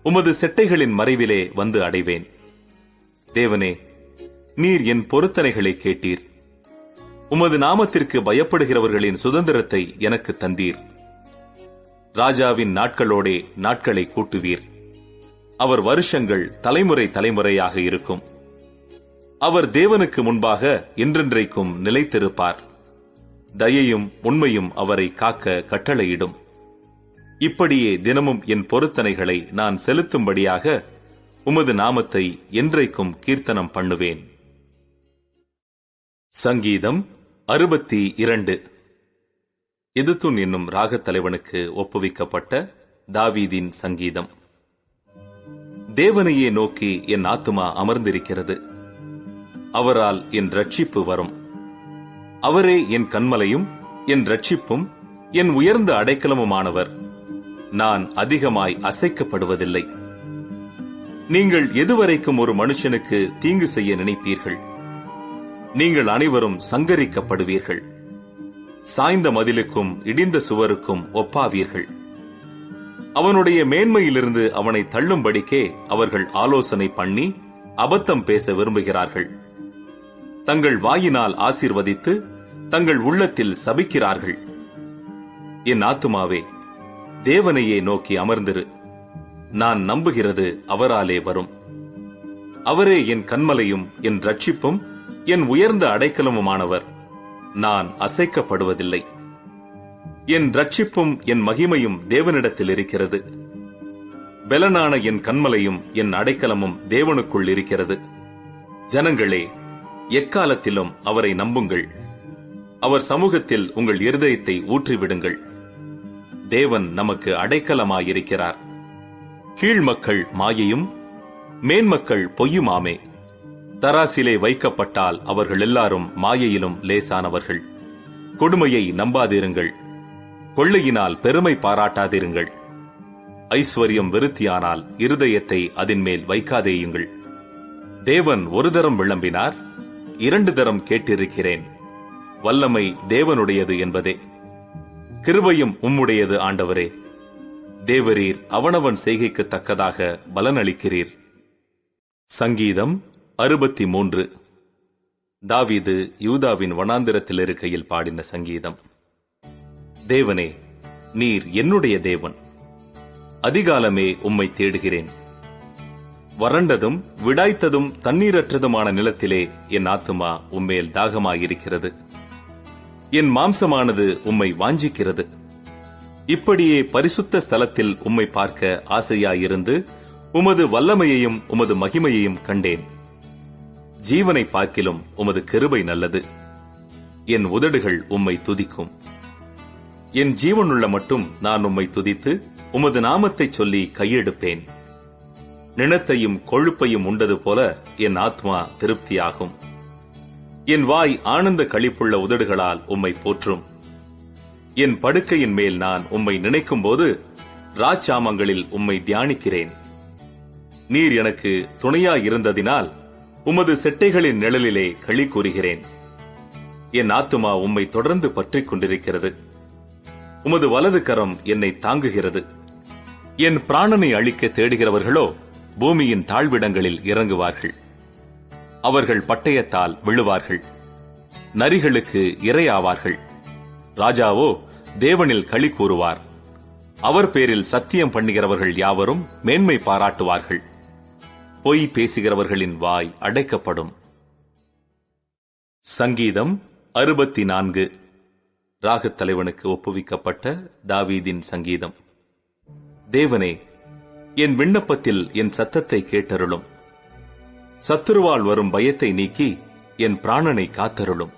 உமது செட்டைகளின் மறைவிலே வந்து அடைவேன். தேவனே, நீர் என் பொருத்தனைகளை கேட்டீர். உமது நாமத்திற்கு பயப்படுகிறவர்களின் சுதந்திரத்தை எனக்கு தந்தீர். ராஜாவின் நாட்களோடே நாட்களை கூட்டுவீர். அவர் வருஷங்கள் தலைமுறை தலைமுறையாக இருக்கும். அவர் தேவனுக்கு முன்பாக என்றென்றைக்கும் நிலைத்திருப்பார். தயையும் உண்மையும் அவரை காக்க கட்டளையிடும். இப்படியே தினமும் என் பொருத்தனைகளை நான் செலுத்தும்படியாக உமது நாமத்தை என்றைக்கும் கீர்த்தனம் பண்ணுவேன். சங்கீதம் 62. எதுத்தூன் என்னும் ராகத் தலைவனுக்கு ஒப்புவிக்கப்பட்ட தாவீதின் சங்கீதம். தேவனையே நோக்கி என் ஆத்துமா அமர்ந்திருக்கிறது. அவரால் என் ரட்சிப்பு வரும். அவரே என் கன்மலையும் என் ரட்சிப்பும் என் உயர்ந்த அடைக்கலமுமானவர். நான் அதிகமாய் அசைக்கப்படுவதில்லை. நீங்கள் எதுவரைக்கும் ஒரு மனுஷனுக்கு தீங்கு செய்ய நினைப்பீர்கள்? நீங்கள் அனைவரும் சங்கரிக்கப்படுவீர்கள். சாய்ந்த மதிலுக்கும் இடிந்த சுவருக்கும் ஒப்பாவீர்கள். அவனுடைய மேன்மையிலிருந்து அவனை தள்ளும்படிக்கே அவர்கள் ஆலோசனை பண்ணி அபத்தம் பேச விரும்புகிறார்கள். தங்கள் வாயினால் ஆசீர்வதித்து தங்கள் உள்ளத்தில் சபிக்கிறார்கள். என் ஆத்துமாவே, தேவனையே நோக்கி அமர்ந்திரு. நான் நம்புகிறது அவராலே வரும். அவரே என் கன்மலையும் என் ரட்சிப்பும் என் உயர்ந்த அடைக்கலமுமானவர். நான் அசைக்கப்படுவதில்லை. என் ரட்சிப்பும் என் மகிமையும் தேவனிடத்தில் இருக்கிறது. பெலனான என் கன்மலையும் என் அடைக்கலமும் தேவனுக்குள் இருக்கிறது. ஜனங்களே, எக்காலத்திலும் அவரை நம்புங்கள். அவர் சமூகத்தில் உங்கள் இருதயத்தை ஊற்றிவிடுங்கள். தேவன் நமக்கு அடைக்கலமாயிருக்கிறார். கீழ்மக்கள் மாயையும் மேன்மக்கள் பொய்யுமாமே. தராசிலே வைக்கப்பட்டால் அவர்கள் எல்லாரும் மாயையிலும் லேசானவர்கள். கொடுமையை நம்பாதிருங்கள். கொள்ளையினால் பெருமை பாராட்டாதிருங்கள். ஐஸ்வர்யம் விருத்தியானால் இருதயத்தை அதன் மேல் வைக்காதேயுங்கள். தேவன் ஒரு தரம் விளம்பினார், 2 தரம் கேட்டிருக்கிறேன். வல்லமை தேவனுடையது என்பதே. கிருபையும் உம்முடையது ஆண்டவரே. தேவரீர் அவனவன் செய்கைக்கு தக்கதாக பலனளிக்கிறீர். சங்கீதம் 63. தாவீது யூதாவின் வனாந்திரத்தில் இருக்கையில் பாடின சங்கீதம். தேவனே, நீர் என்னுடைய தேவன். அதிகாலமே உம்மை தேடுகிறேன். வறண்டதும் விடாய்த்ததும் தண்ணீரற்றதுமான நிலத்திலே என் ஆத்துமா உம்மேல் தாகமாயிருக்கிறது. என் மாம்சமானது உம்மை வாஞ்சிக்கிறது. இப்படியே பரிசுத்த ஸ்தலத்தில் உம்மை பார்க்க ஆசையாயிருந்து உமது வல்லமையையும் உமது மகிமையையும் கண்டேன். ஜீவனை பார்க்கிலும் உமது கிருபை நல்லது. என் உதடுகள் உம்மை துதிக்கும். என் ஜீவனுள்ள மட்டும் நான் உம்மை துதித்து உமது நாமத்தைச் சொல்லி கையெடுப்பேன். நிணத்தையும் கொழுப்பையும் உண்டது போல என் ஆத்மா திருப்தியாகும். என் வாய் ஆனந்த களிப்புள்ள உதடுகளால் உம்மை போற்றும். என் படுக்கையின் மேல் நான் உம்மை நினைக்கும் போது ராச்சாமங்களில் உம்மை தியானிக்கிறேன். நீர் எனக்கு துணையாயிருந்ததினால் உமது செட்டைகளின் நிழலிலே களி கூறுகிறேன். என் ஆத்துமா உம்மை தொடர்ந்து பற்றிக் கொண்டிருக்கிறது. உமது வலது கரம் என்னை தாங்குகிறது. என் பிராணனை அழிக்க தேடுகிறவர்களோ பூமியின் தாழ்விடங்களில் இறங்குவார்கள். அவர்கள் பட்டயத்தால் விழுவார்கள். நரிகளுக்கு இரையாவார்கள். ராஜாவோ தேவனில் களி கூறுவார். அவர் பேரில் சத்தியம் பண்ணுகிறவர்கள் யாவரும் மேன்மை பாராட்டுவார்கள். பொய் பேசுகிறவர்களின் வாய் அடைக்கப்படும். சங்கீதம் 64. ராகத் தலைவனுக்கு ஒப்புவிக்கப்பட்ட தாவீதின் சங்கீதம். தேவனே, என் விண்ணப்பத்தில் என் சத்தத்தை கேட்டருளும். சத்துருவால் வரும் பயத்தை நீக்கி என் பிராணனை காத்தருளும்.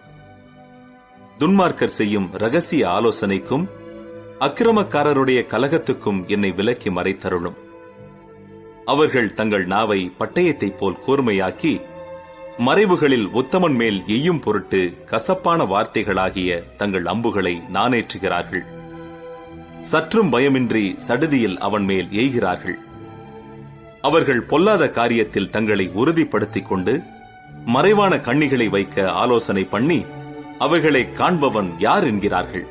துன்மார்க்கர் செய்யும் ரகசிய ஆலோசனைக்கும் அக்கிரமக்காரருடைய கலகத்துக்கும் என்னை விலக்கி மறைத்தருளும். அவர்கள் தங்கள் நாவை பட்டயத்தைப் போல் கூர்மையாக்கி மறைவுகளில் உத்தமன் மேல் எய்யும் பொருட்டு கசப்பான வார்த்தைகளாகிய தங்கள் அம்புகளை நானேற்றுகிறார்கள். சற்றும் பயமின்றி சடுதியில் அவன் மேல் எய்கிறார்கள். அவர்கள் பொல்லாத காரியத்தில் தங்களை உறுதிப்படுத்திக் கொண்டு மறைவான கண்ணிகளை வைக்க ஆலோசனை பண்ணி அவைகளை காண்பவன் யார் என்கிறார்கள்.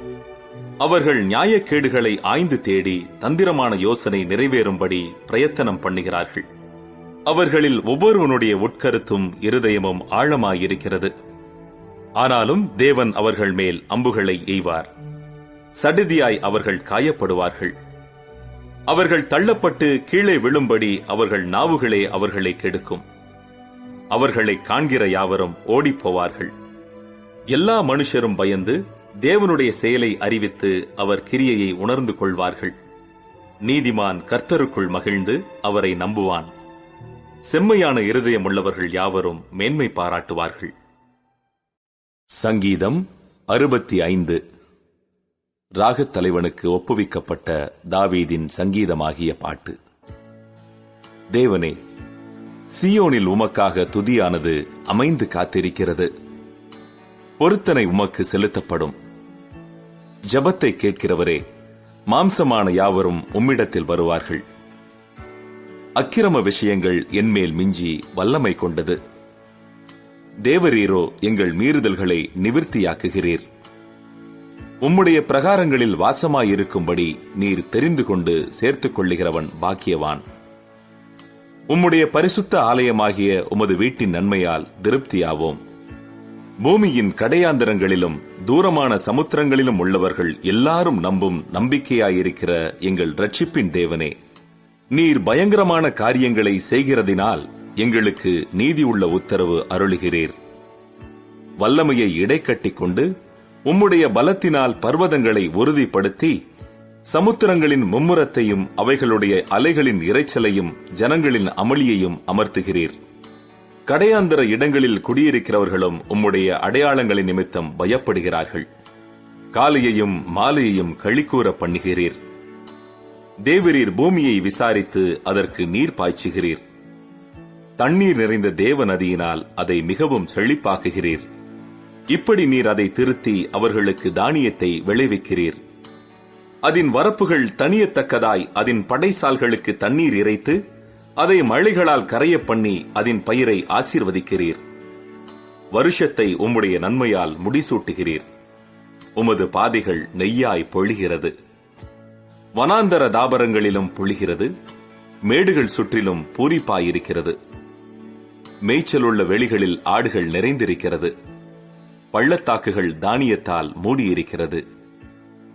அவர்கள் நியாயக்கேடுகளை ஆய்ந்து தேடி தந்திரமான யோசனை நிறைவேறும்படி பிரயத்தனம் பண்ணுகிறார்கள். அவர்களில் ஒவ்வொருவனுடைய உட்கருத்தும் இருதயமும் ஆழமாயிருக்கிறது. ஆனாலும் தேவன் அவர்கள் மேல் அம்புகளை எய்வார். சடுதியாய் அவர்கள் காயப்படுவார்கள். அவர்கள் தள்ளப்பட்டு கீழே விழும்படி அவர்கள் நாவுகளே அவர்களை கெடுக்கும். அவர்களை காண்கிற யாவரும் ஓடிப்போவார்கள். எல்லா மனுஷரும் பயந்து தேவனுடைய செயலை அறிவித்து அவர் கிரியையை உணர்ந்து கொள்வார்கள். நீதிமான் கர்த்தருக்குள் மகிழ்ந்து அவரை நம்புவான். செம்மையான இருதயமுள்ளவர்கள் யாவரும் மேன்மை பாராட்டுவார்கள். சங்கீதம் 65. ராகத் தலைவனுக்கு ஒப்புவிக்கப்பட்ட தாவீதின் சங்கீதமாகிய பாட்டு. தேவனே, சீயோனில் உமக்காக துதியானது அமைந்து காத்திருக்கிறது. பொருத்தனை உமக்கு செலுத்தப்படும். ஜெபத்தை கேட்கிறவரே, மாம்சமான யாவரும் உம்மிடத்தில் வருவார்கள். அக்கிரம விஷயங்கள் என்மேல் மிஞ்சி வல்லமை கொண்டது. தேவரீரோ எங்கள் மீறுதல்களை நிவிர்த்தியாக்குகிறீர். உம்முடைய பிரகாரங்களில் வாசமாயிருக்கும்படி நீர் தெரிந்து கொண்டு சேர்த்துக் கொள்ளுகிறவன் பாக்கியவான். உம்முடைய பரிசுத்த ஆலயமாகிய உமது வீட்டின் நன்மையால் திருப்தியாவோம். பூமியின் கடையாந்தரங்களிலும் தூரமான சமுத்திரங்களிலும் உள்ளவர்கள் எல்லாரும் நம்பும் நம்பிக்கையாயிருக்கிற எங்கள் இரட்சிப்பின் தேவனே, நீர் பயங்கரமான காரியங்களை செய்கிறதினால் எங்களுக்கு நீதியுள்ள உத்தரவு அருளுகிறீர். வல்லமையை இடைக்கட்டிக் கொண்டு உம்முடைய பலத்தினால் பர்வதங்களை உறுதிப்படுத்தி சமுத்திரங்களின் மும்முரத்தையும் அவைகளுடைய அலைகளின் இரைச்சலையும் ஜனங்களின் அமளியையும் அமர்த்துகிறீர். கடையாந்தர இடங்களில் குடியிருக்கிறவர்களும் உம்முடைய அடையாளங்களின் நிமித்தம் பயப்படுகிறார்கள். காலையையும் மாலையையும் களிக்கூற பண்ணுகிறீர். தேவரீர் பூமியை விசாரித்து அதற்கு நீர் பாய்ச்சுகிறீர். தண்ணீர் நிறைந்த தேவ நதியினால் அதை மிகவும் செழிப்பாக்குகிறீர். இப்படி நீர் அதை திருத்தி அவர்களுக்கு தானியத்தை விளைவிக்கிறீர். அதன் வரப்புகள் தனியத்தக்கதாய் அதன் படைசால்களுக்கு தண்ணீர் இறைத்து அதை மழைகளால் கரைய பண்ணி அதன் பயிரை ஆசீர்வதிக்கிறீர். வருஷத்தை உம்முடைய நன்மையால் முடிசூட்டுகிறீர். உமது பாதைகள் நெய்யாய் பொழிகிறது. வனாந்தர தாபரங்களிலும் பொழிகிறது. மேடுகள் சுற்றிலும் பூரிப்பாயிருக்கிறது. மேய்ச்சலுள்ள வெளிகளில் ஆடுகள் நிறைந்திருக்கிறது. பள்ளத்தாக்குகள் தானியத்தால் மூடியிருக்கிறது.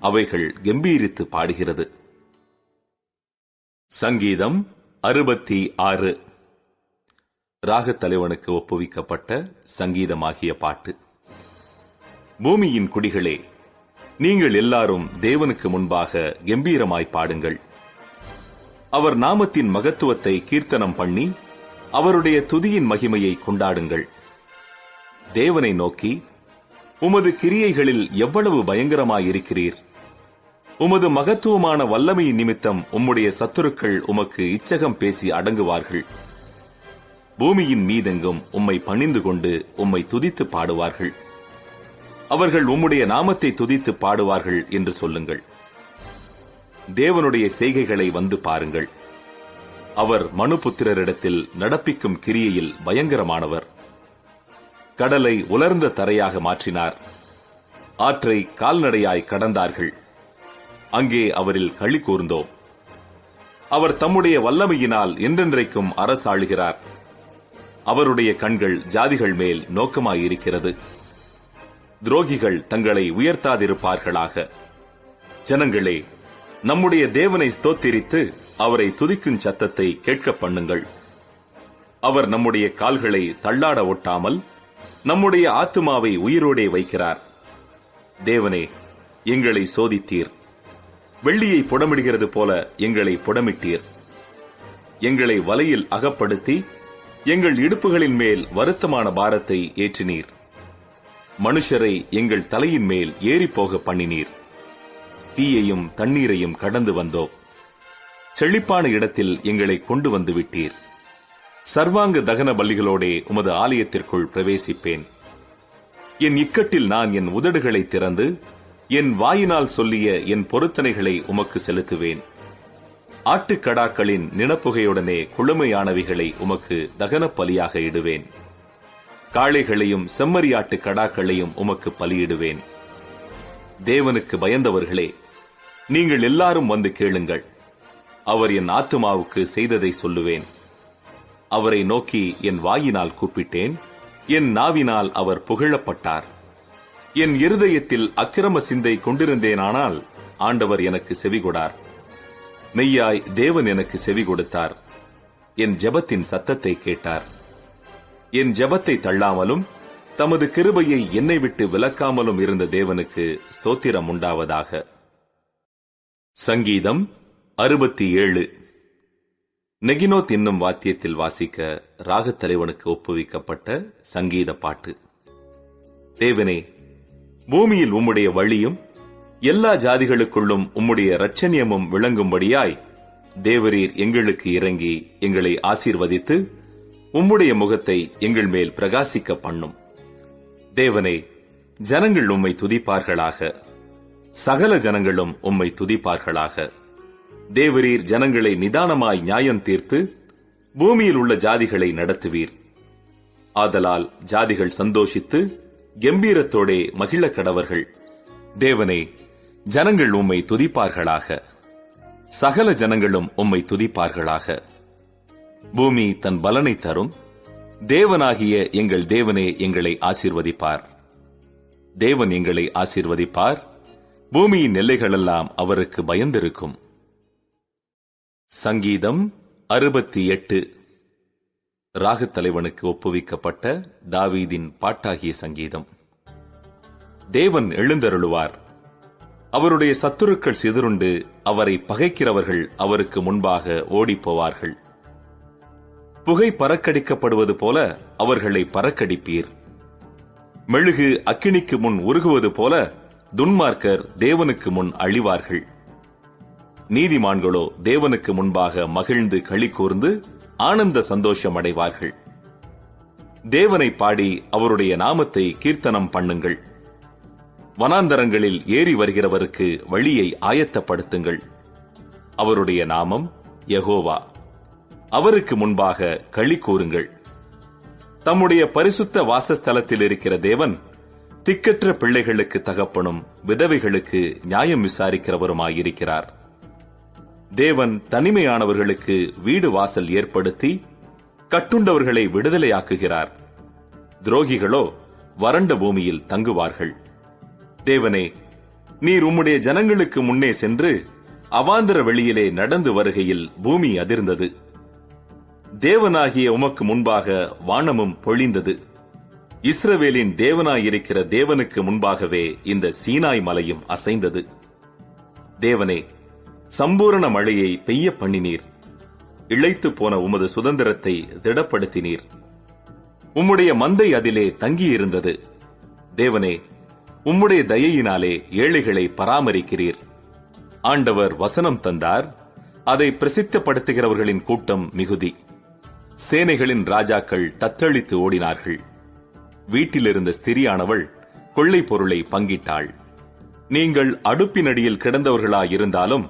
அவைகள் கம்பீரித்து பாடுகிறது. சங்கீதம் 66. ராகத் தலைவனுக்கு ஒப்புவிக்கப்பட்ட சங்கீதமாகிய பாட்டு. பூமியின் குடிகளே, நீங்கள் எல்லாரும் தேவனுக்கு முன்பாக கம்பீரமாய் பாடுங்கள். அவர் நாமத்தின் மகத்துவத்தை கீர்த்தனம் பண்ணி அவருடைய துதியின் மகிமையை கொண்டாடுங்கள். தேவனை நோக்கி, உமது கிரியைகளில் எவ்வளவு பயங்கரமாயிருக்கிறீர்! உமது மகத்துவமான வல்லமையின் நிமித்தம் உம்முடைய சத்துருக்கள் உமக்கு இச்சகம் பேசி அடங்குவார்கள். பூமியின் மீதெங்கும் உம்மை பணிந்து கொண்டு உம்மை துதித்து பாடுவார்கள். அவர்கள் உம்முடைய நாமத்தை துதித்து பாடுவார்கள் என்று சொல்லுங்கள். தேவனுடைய செய்கைகளை வந்து பாருங்கள். அவர் மனுபுத்திரரிடத்தில் நடப்பிக்கும் கிரியையில் பயங்கரமானவர். கடலை உலர்ந்த தரையாக மாற்றினார். ஆற்றை கால்நடையாய் கடந்தார்கள். அங்கே அவரில் களி கூர்ந்தோம். அவர் தம்முடைய வல்லமையினால் என்றென்றைக்கும் அரசாளுகிறார். அவருடைய கண்கள் ஜாதிகள் மேல் நோக்கமாயிருக்கிறது. துரோகிகள் தங்களை உயர்த்தாதிருப்பார்களாக. ஜனங்களே, நம்முடைய தேவனை ஸ்தோத்திரித்து அவரை துதிக்கும் சத்தத்தை கேட்க பண்ணுங்கள். அவர் நம்முடைய கால்களை தள்ளாட ஒட்டாமல் நம்முடைய ஆத்துமாவை உயிரோடே வைக்கிறார். தேவனே, எங்களை சோதித்தீர். வெள்ளியை புடமிடுகிறது போல எங்களை புடமிட்டீர். எங்களை வலையில் அகப்படுத்தி எங்கள் இடுப்புகளின் மேல் வருத்தமான பாரத்தை ஏற்றினீர். மனுஷரை எங்கள் தலையின் மேல் ஏறிப்போக பண்ணினீர். தீயையும் தண்ணீரையும் கடந்து வந்தோம். செழிப்பான இடத்தில் எங்களை கொண்டு வந்து விட்டீர். சர்வாங்க தகன பலிகளோடே உமது ஆலயத்திற்குள் பிரவேசிப்பேன். என் இக்கட்டில் நான் என் உதடுகளை திறந்து என் வாயினால் சொல்லிய என் பொருத்தனைகளை உமக்கு செலுத்துவேன். ஆட்டுக்கடாக்களின் நினப்புகையுடனே குளுமையானவைகளை உமக்கு தகன பலியாக இடுவேன். காளைகளையும் செம்மறியாட்டு கடாக்களையும் உமக்கு பலியிடுவேன். தேவனுக்கு பயந்தவர்களே, நீங்கள் எல்லாரும் வந்து கேளுங்கள். அவர் என் ஆத்துமாவுக்கு செய்ததை சொல்லுவேன். அவரை நோக்கி என் வாயினால் கூப்பிட்டேன். என் நாவினால் அவர் புகழப்பட்டார். என் இருதயத்தில் அக்கிரம சிந்தை கொண்டிருந்தேனானால் ஆண்டவர் எனக்கு செவிகொடார். மெய்யாய் தேவன் எனக்கு செவி கொடுத்தார். என் ஜெபத்தின் சத்தத்தை கேட்டார். என் ஜெபத்தை தள்ளாமலும் தமது கிருபையை என்னை விட்டு விலக்காமலும் இருந்த தேவனுக்கு ஸ்தோத்திரம் உண்டாவதாக. சங்கீதம் 67. நெகினோத் என்னும் வாத்தியத்தில் வாசிக்க ராகத் தலைவனுக்கு ஒப்புவிக்கப்பட்ட சங்கீத பாட்டு. தேவனே, பூமியில் உம்முடைய வழியும் எல்லா ஜாதிகளுக்குள்ளும் உம்முடைய இரட்சணியமும் விளங்கும்படியாய் தேவரீர் எங்களுக்கு இறங்கி எங்களை ஆசீர்வதித்து உம்முடைய முகத்தை எங்கள் மேல் பிரகாசிக்க பண்ணும். தேவனே, ஜனங்கள் உம்மை துதிப்பார்களாக, சகல ஜனங்களும் உம்மை துதிப்பார்களாக. தேவரீர் ஜனங்களை நிதானமாய் நியாயம் தீர்த்து பூமியில் உள்ள ஜாதிகளை நடத்துவீர். ஆதலால் ஜாதிகள் சந்தோஷித்து கம்பீரத்தோடே மகிழ கடவர்கள். தேவனே, ஜனங்கள் உம்மை துதிப்பார்களாக, சகல ஜனங்களும் உம்மை துதிப்பார்களாக. பூமி தன் பலனை தரும். தேவனாகிய எங்கள் தேவனே எங்களை ஆசீர்வதிப்பார். தேவன் எங்களை ஆசீர்வதிப்பார். பூமியின் எல்லைகளெல்லாம் அவருக்கு பயந்திருக்கும். சங்கீதம் 68. ராகத் தலைவனுக்கு ஒப்புவிக்கப்பட்ட தாவீதின் பாட்டாகிய சங்கீதம். தேவன் எழுந்தருளுவார். அவருடைய சத்துருக்கள் சிதறுண்டு அவரை பகைக்கிறவர்கள் அவருக்கு முன்பாக ஓடிப்போவார்கள். புகை பறக்கடிக்கப்படுவது போல அவர்களை பறக்கடிப்பீர். மெழுகு அக்கினிக்கு முன் உருகுவது போல துன்மார்க்கர் தேவனுக்கு முன் அழிவார்கள். நீதிமான்களோ தேவனுக்கு முன்பாக மகிழ்ந்து களி கூர்ந்து ஆனந்த சந்தோஷம் அடைவார்கள். தேவனை பாடி அவருடைய நாமத்தை கீர்த்தனம் பண்ணுங்கள். வனாந்தரங்களில் ஏறி வருகிறவருக்கு வழியை ஆயத்தப்படுத்துங்கள். அவருடைய நாமம் யெகோவா. அவருக்கு முன்பாக களி கூறுங்கள். தம்முடைய பரிசுத்த வாசஸ்தலத்தில் இருக்கிற தேவன் திக்கற்ற பிள்ளைகளுக்கு தகப்பனும் விதவைகளுக்கு நியாயம் விசாரிக்கிறவருமாயிருக்கிறார். தேவன் தனிமையானவர்களுக்கு வீடு வாசல் ஏற்படுத்தி கட்டுண்டவர்களை விடுதலையாக்குகிறார். துரோகிகளோ வறண்ட பூமியில் தங்குவார்கள். தேவனே, நீர் உம்முடைய ஜனங்களுக்கு முன்னே சென்று அவாந்தர வெளியிலே நடந்து வருகையில் பூமி அதிர்ந்தது. தேவனாகிய உமக்கு முன்பாக வானமும் பொழிந்தது. இஸ்ரவேலின் தேவனாயிருக்கிற தேவனுக்கு முன்பாகவே இந்த சீனாய் மலையும் அசைந்தது. தேவனே, சம்பூரண மழையை பெய்ய பண்ணினீர். இளைத்து போன உமது சுதந்திரத்தை திடப்படுத்தினீர். உம்முடைய மந்தை அதிலே தங்கியிருந்தது. தேவனே, உம்முடைய தயையினாலே ஏழைகளை பராமரிக்கிறீர். ஆண்டவர் வசனம் தந்தார். அதை பிரசித்தப்படுத்துகிறவர்களின் கூட்டம் மிகுதி. சேனைகளின் ராஜாக்கள் தத்தளித்து ஓடினார்கள். வீட்டிலிருந்த ஸ்திரியானவள் கொள்ளை பொருளை பங்கிட்டாள். நீங்கள் அடுப்பினடியில் கிடந்தவர்களாயிருந்தாலும்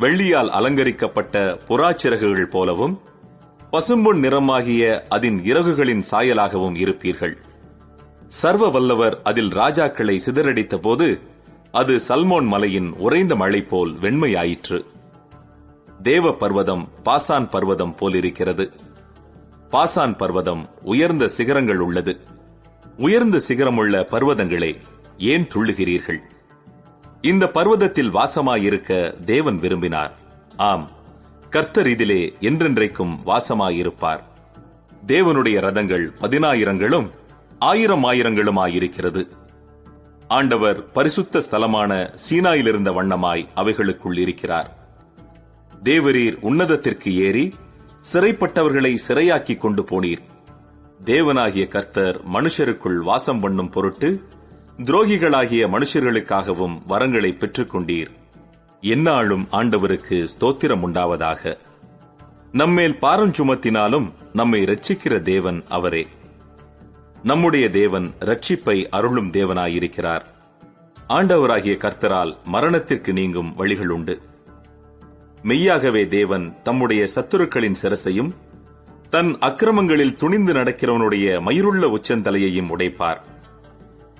வெள்ளியால் அலங்கரிக்கப்பட்ட புறாச்சிறகுகள் போலவும் பசும்பொன் நிறமாகிய அதன் இறகுகளின் சாயலாகவும் இருப்பீர்கள். சர்வ வல்லவர் அதில் ராஜாக்களை சிதறடித்த போது அது சல்மோன் மலையின் உறைந்த மழை போல் வெண்மையாயிற்று. தேவ பர்வதம் பாசான் பர்வதம் போலிருக்கிறது. பாசான் பர்வதம் உயர்ந்த சிகரங்கள் உள்ளது. உயர்ந்த சிகரமுள்ள பர்வதங்களே, ஏன் துள்ளுகிறீர்கள்? இந்த பர்வதத்தில் வாசமாயிருக்க தேவன் விரும்பினார். ஆம், கர்த்தர் இதிலே என்றென்றைக்கும் வாசமாயிருப்பார். தேவனுடைய ரதங்கள் 10,000ங்களும் 1000,000ங்களுமாயிருக்கிறது. ஆண்டவர் பரிசுத்த ஸ்தலமான சீனாயிலிருந்த வண்ணமாய் அவைகளுக்குள் இருக்கிறார். தேவரீர் உன்னதத்திற்கு ஏறி சிறைப்பட்டவர்களை சிறையாக்கிக் கொண்டு போனீர். தேவனாகிய கர்த்தர் மனுஷருக்குள் வாசம் பண்ணும் பொருட்டு துரோகிகளாகிய மனுஷர்களுக்காகவும் வரங்களை பெற்றுக் கொண்டீர். எந்நாளும் ஆண்டவருக்கு ஸ்தோத்திரம் உண்டாவதாக. நம்மேல் பாரஞ்சுமத்தினாலும் நம்மை இரட்சிக்கிற தேவன் அவரே. நம்முடைய தேவன் இரட்சிப்பை அருளும் தேவனாயிருக்கிறார். ஆண்டவராகிய கர்த்தரால் மரணத்திற்கு நீங்கும் வழிகள் உண்டு. மெய்யாகவே தேவன் தம்முடைய சத்துருக்களின் சிரசையும் தன் அக்கிரமங்களில் துணிந்து நடக்கிறவனுடைய மயிருள்ள உச்சந்தலையையும் உடைப்பார்.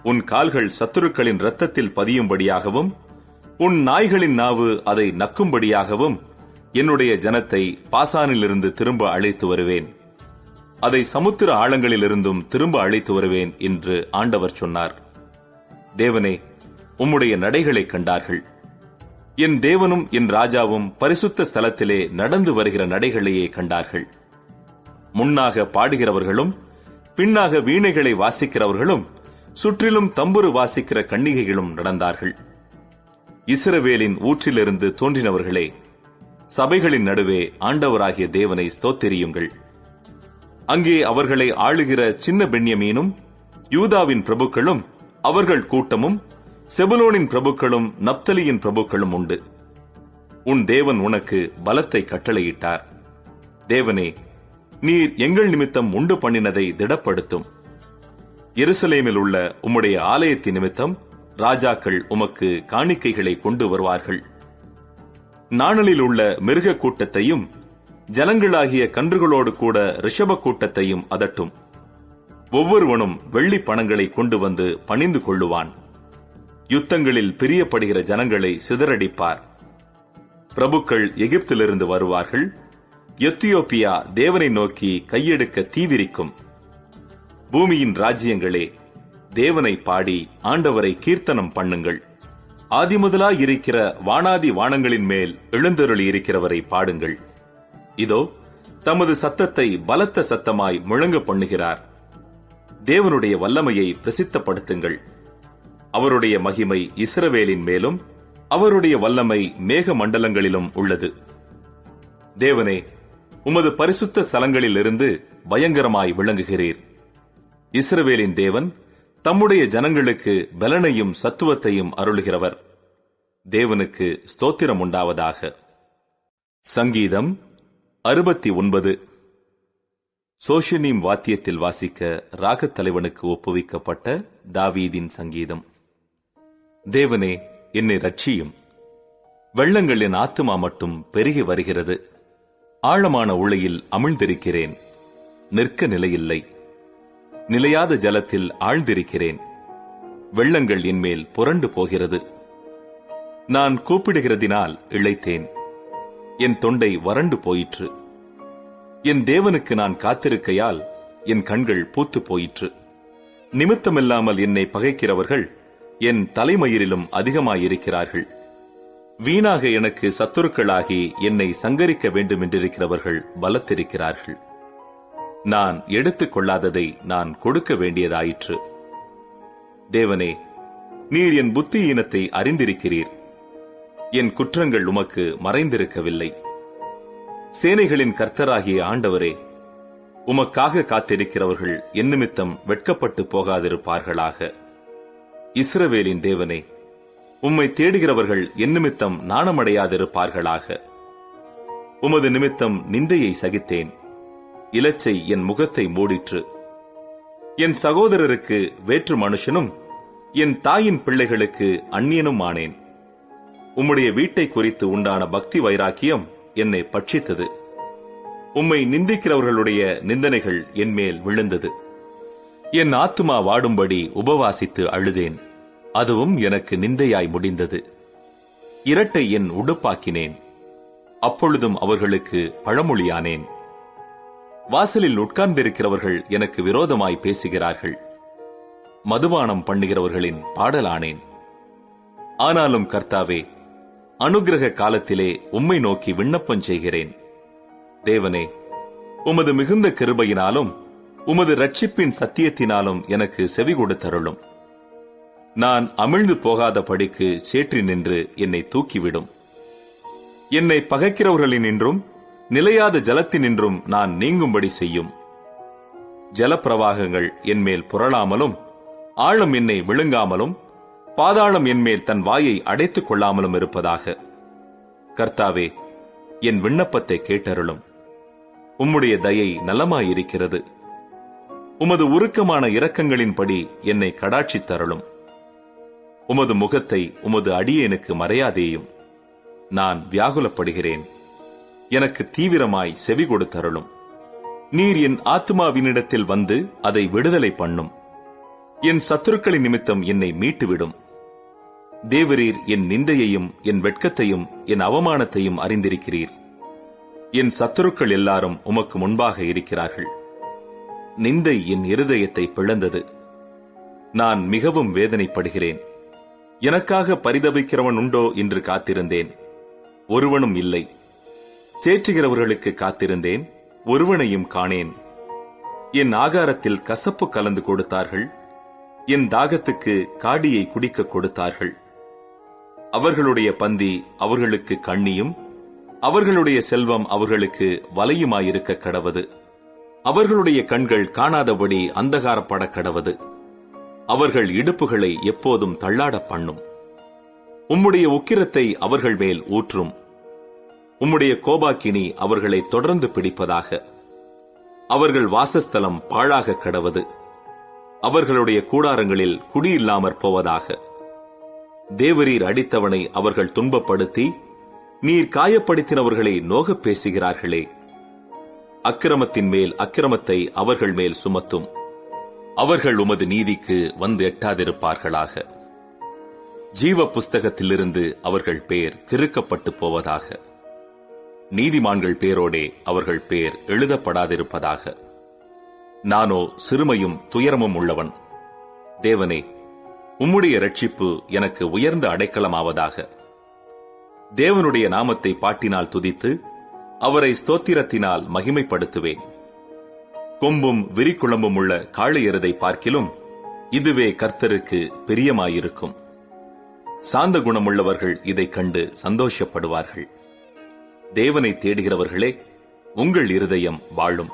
உன் கால்கள் சத்துருக்களின் இரத்தத்தில் பதியும்படியாகவும் உன் நாய்களின் நாவு அதை நக்கும்படியாகவும் என்னுடைய ஜனத்தை பாசானிலிருந்து திரும்ப அழைத்து வருவேன். அதை சமுத்திர ஆழங்களிலிருந்தும் திரும்ப அழைத்து வருவேன் என்று ஆண்டவர் சொன்னார். தேவனே, உம்முடைய நடைகளை கண்டார்கள். என் தேவனும் என் ராஜாவும் பரிசுத்த ஸ்தலத்திலே நடந்து வருகிற நடைகளையே கண்டார்கள். முன்னாக பாடுகிறவர்களும் பின்னாக வீணைகளை வாசிக்கிறவர்களும் சுற்றிலும் தம்புரு வாசிக்கிற கன்னிகைகளும் நடந்தார்கள். இஸ்ரவேலின் ஊற்றிலிருந்து தோன்றினவர்களே, சபைகளின் நடுவே ஆண்டவராகிய தேவனை ஸ்தோத்திரியுங்கள். அங்கே அவர்களை ஆளுகிற சின்ன பென்யமீனும் யூதாவின் பிரபுக்களும் அவர்கள் கூட்டமும் செபுலோனின் பிரபுக்களும் நப்தலியின் பிரபுக்களும் உண்டு. உன் தேவன் உனக்கு பலத்தை கட்டளையிட்டார். தேவனே, நீர் எங்கள் நிமித்தம் உண்டு பண்ணினதை திடப்படுத்தும். எருசலேமில் உள்ள உம்முடைய ஆலயத்தின் நிமித்தம் ராஜாக்கள் உமக்கு காணிக்கைகளை கொண்டு வருவார்கள். நாணலில் உள்ள மிருக கூட்டத்தையும் ஜனங்களாகிய கன்றுகளோடு கூட ரிஷப கூட்டத்தையும் அதட்டும். ஒவ்வொருவனும் வெள்ளி பணங்களை கொண்டு வந்து பணிந்து கொள்ளுவான். யுத்தங்களில் பிரியப்படுகிற ஜனங்களை சிதறடிப்பார். பிரபுக்கள் எகிப்திலிருந்து வருவார்கள். எத்தியோப்பியா தேவனை நோக்கி கையெடுக்க தீவிரிக்கும். பூமியின் ராஜ்யங்களே, தேவனை பாடி ஆண்டவரை கீர்த்தனம் பண்ணுங்கள். ஆதிமுதலாய் இருக்கிற வானாதி வானங்களின் மேல் எழுந்தருளி இருக்கிறவரை பாடுங்கள். இதோ தமது சத்தத்தை பலத்த சத்தமாய் முழங்க பண்ணுகிறார். தேவனுடைய வல்லமையை பிரசித்தப்படுத்துங்கள். அவருடைய மகிமை இஸ்ரவேலின் மேலும் அவருடைய வல்லமை மேக மண்டலங்களிலும் உள்ளது. தேவனே, உமது பரிசுத்த ஸ்தலங்களிலிருந்து பயங்கரமாய் விளங்குகிறீர். இஸ்ரவேலின் தேவன் தம்முடைய ஜனங்களுக்கு பலனையும் சத்துவத்தையும் அருளுகிறவர். தேவனுக்கு ஸ்தோத்திரம் உண்டாவதாக. சங்கீதம் 69. சோஷனீம் வாத்தியத்தில் வாசிக்க ராகத் தலைவனுக்கு ஒப்புவிக்கப்பட்ட தாவீதின் சங்கீதம். தேவனே, என்னை ரட்சியும். வெள்ளங்கள் என் ஆத்துமா மட்டும் பெருகி வருகிறது. ஆழமான உளையில் அமிழ்ந்திருக்கிறேன், நிற்க நிலையில்லை. நிலையாத ஜலத்தில் ஆழ்ந்திருக்கிறேன். வெள்ளங்கள் என்மேல் புரண்டு போகிறது. நான் கூப்பிடுகிறதினால் இளைத்தேன். என் தொண்டை வறண்டு போயிற்று. என் தேவனுக்கு நான் காத்திருக்கையால் என் கண்கள் பூத்து போயிற்று. நிமித்தமில்லாமல் என்னை பகைக்கிறவர்கள் என் தலைமயிரிலும் அதிகமாயிருக்கிறார்கள். வீணாக எனக்கு சத்துருக்களாகி என்னை சங்கரிக்க வேண்டுமென்றிருக்கிறவர்கள் பலத்திருக்கிறார்கள். நான் எடுத்துக் கொள்ளாததை நான் கொடுக்க வேண்டியதாயிற்று. தேவனே, நீர் என் புத்தியீனத்தை அறிந்திருக்கிறீர். என் குற்றங்கள் உமக்கு மறைந்திருக்கவில்லை. சேனைகளின் கர்த்தராகிய ஆண்டவரே, உமக்காக காத்திருக்கிறவர்கள் என் நிமித்தம் வெட்கப்பட்டு போகாதிருப்பார்களாக. இஸ்ரவேலின் தேவனே, உம்மை தேடுகிறவர்கள் என் நிமித்தம் நாணமடையாதிருப்பார்களாக. உமது நிமித்தம் நிந்தையை சகித்தேன். இலச்சை என் முகத்தை மூடிற்று. என் சகோதரருக்கு வேற்று மனுஷனும் என் தாயின் பிள்ளைகளுக்கு அந்நியனும் ஆனேன். உம்முடைய வீட்டை குறித்து உண்டான பக்தி வைராக்கியம் என்னை பட்சித்தது. உம்மை நிந்திக்கிறவர்களுடைய நிந்தனைகள் என்மேல் விழுந்தது. என் ஆத்துமா வாடும்படி உபவாசித்து அழுதேன். அதுவும் எனக்கு நிந்தையாய் முடிந்தது. இரட்டை என் உடுப்பாக்கினேன். அப்பொழுதும் அவர்களுக்கு பழமொழியானேன். வாசலில் உட்கார்ந்திருக்கிறவர்கள் எனக்கு விரோதமாய் பேசுகிறார்கள். மதுபானம் பண்ணுகிறவர்களின் பாடலானேன். ஆனாலும் கர்த்தாவே, அனுக்கிரக காலத்திலே உம்மை நோக்கி விண்ணப்பம் செய்கிறேன். தேவனே, உமது மிகுந்த கிருபையினாலும் உமது ரட்சிப்பின் சத்தியத்தினாலும் எனக்கு செவி கொடுத்தருளும். நான் அமிழ்ந்து போகாதபடிக்கு சேற்றி நின்று என்னை தூக்கிவிடும். என்னை பகைக்கிறவர்களினின்றும் நிலையாத ஜலத்தினின்றும் நான் நீங்கும்படி செய்யும். ஜலப்பிரவாகங்கள் என்மேல் புரளாமலும் ஆழம் என்னை விழுங்காமலும் பாதாளம் என்மேல் தன் வாயை அடைத்துக் கொள்ளாமலும் இருப்பதாக. கர்த்தாவே, என் விண்ணப்பத்தை கேட்டருளும். உம்முடைய தயை நலமாயிருக்கிறது. உமது உருக்கமான இரக்கங்களின்படி என்னை கடாட்சித்தருளும். உமது முகத்தை உமது அடியேனுக்கு மறையாதேயும். நான் வியாகுலப்படுகிறேன். எனக்கு தீவிரமாய் செவி கொடுத்தருளும். நீர் என் ஆத்துமாவினிடத்தில் வந்து அதை விடுதலை பண்ணும். என் சத்துருக்களின் நிமித்தம் என்னை மீட்டுவிடும். தேவரீர் என் நிந்தையையும் என் வெட்கத்தையும் என் அவமானத்தையும் அறிந்திருக்கிறீர். என் சத்துருக்கள் எல்லாரும் உமக்கு முன்பாக இருக்கிறார்கள். நிந்தை என் இருதயத்தை பிளந்தது. நான் மிகவும் வேதனைப்படுகிறேன். எனக்காக பரிதபிக்கிறவன் உண்டோ என்று காத்திருந்தேன், ஒருவனும் இல்லை. சேற்றுகிறவர்களுக்கு காத்திருந்தேன், ஒருவனையும் காணேன். என் ஆகாரத்தில் கசப்பு கலந்து கொடுத்தார்கள், என் தாகத்துக்கு காடியை குடிக்க கொடுத்தார்கள். அவர்களுடைய பந்தி அவர்களுக்கு கண்ணியும், அவர்களுடைய செல்வம் அவர்களுக்கு வலையுமாயிருக்க கடவது. அவர்களுடைய கண்கள் காணாதபடி அந்தகாரப்பட கடவது. அவர்கள் இடுப்புகளை எப்போதும் தள்ளாட பண்ணும். உம்முடைய உக்கிரத்தை அவர்கள் மேல் ஊற்றும். உம்முடைய கோபாக்கினி அவர்களை தொடர்ந்து பிடிப்பதாக. அவர்கள் வாசஸ்தலம் பாழாக கடவது. அவர்களுடைய கூடாரங்களில் குடியில்லாமற் போவதாக. தேவரீர் அடித்தவனை அவர்கள் துன்பப்படுத்தி, நீர் காயப்படுத்தினவர்களை நோகப் பேசுகிறார்களே. அக்கிரமத்தின் மேல் அக்கிரமத்தை அவர்கள் மேல் சுமத்தும். அவர்கள் உமது நீதிக்கு வந்து எட்டாதிருப்பார்களாக. ஜீவ புஸ்தகத்திலிருந்து அவர்கள் பேர் கிறுக்கப்பட்டு போவதாக. நீதிமான்கள் பேரோடே அவர்கள் பேர் எழுதப்படாதிருப்பதாக. நானோ சிறுமையும் துயரமும் உள்ளவன். தேவனே, உம்முடைய இரட்சிப்பு எனக்கு உயர்ந்த அடைக்கலமாவதாக. தேவனுடைய நாமத்தை பாட்டினால் துதித்து அவரை ஸ்தோத்திரத்தினால் மகிமைப்படுத்துவேன். கொம்பும் விரிக்குழம்பும் உள்ள காளை எருதை பார்க்கிலும் இதுவே கர்த்தருக்கு பிரியமாயிருக்கும். சாந்த குணமுள்ளவர்கள் இதைக் கண்டு சந்தோஷப்படுவார்கள். தேவனை தேடுகிறவர்களே, உங்கள் இருதயம் வாழும்.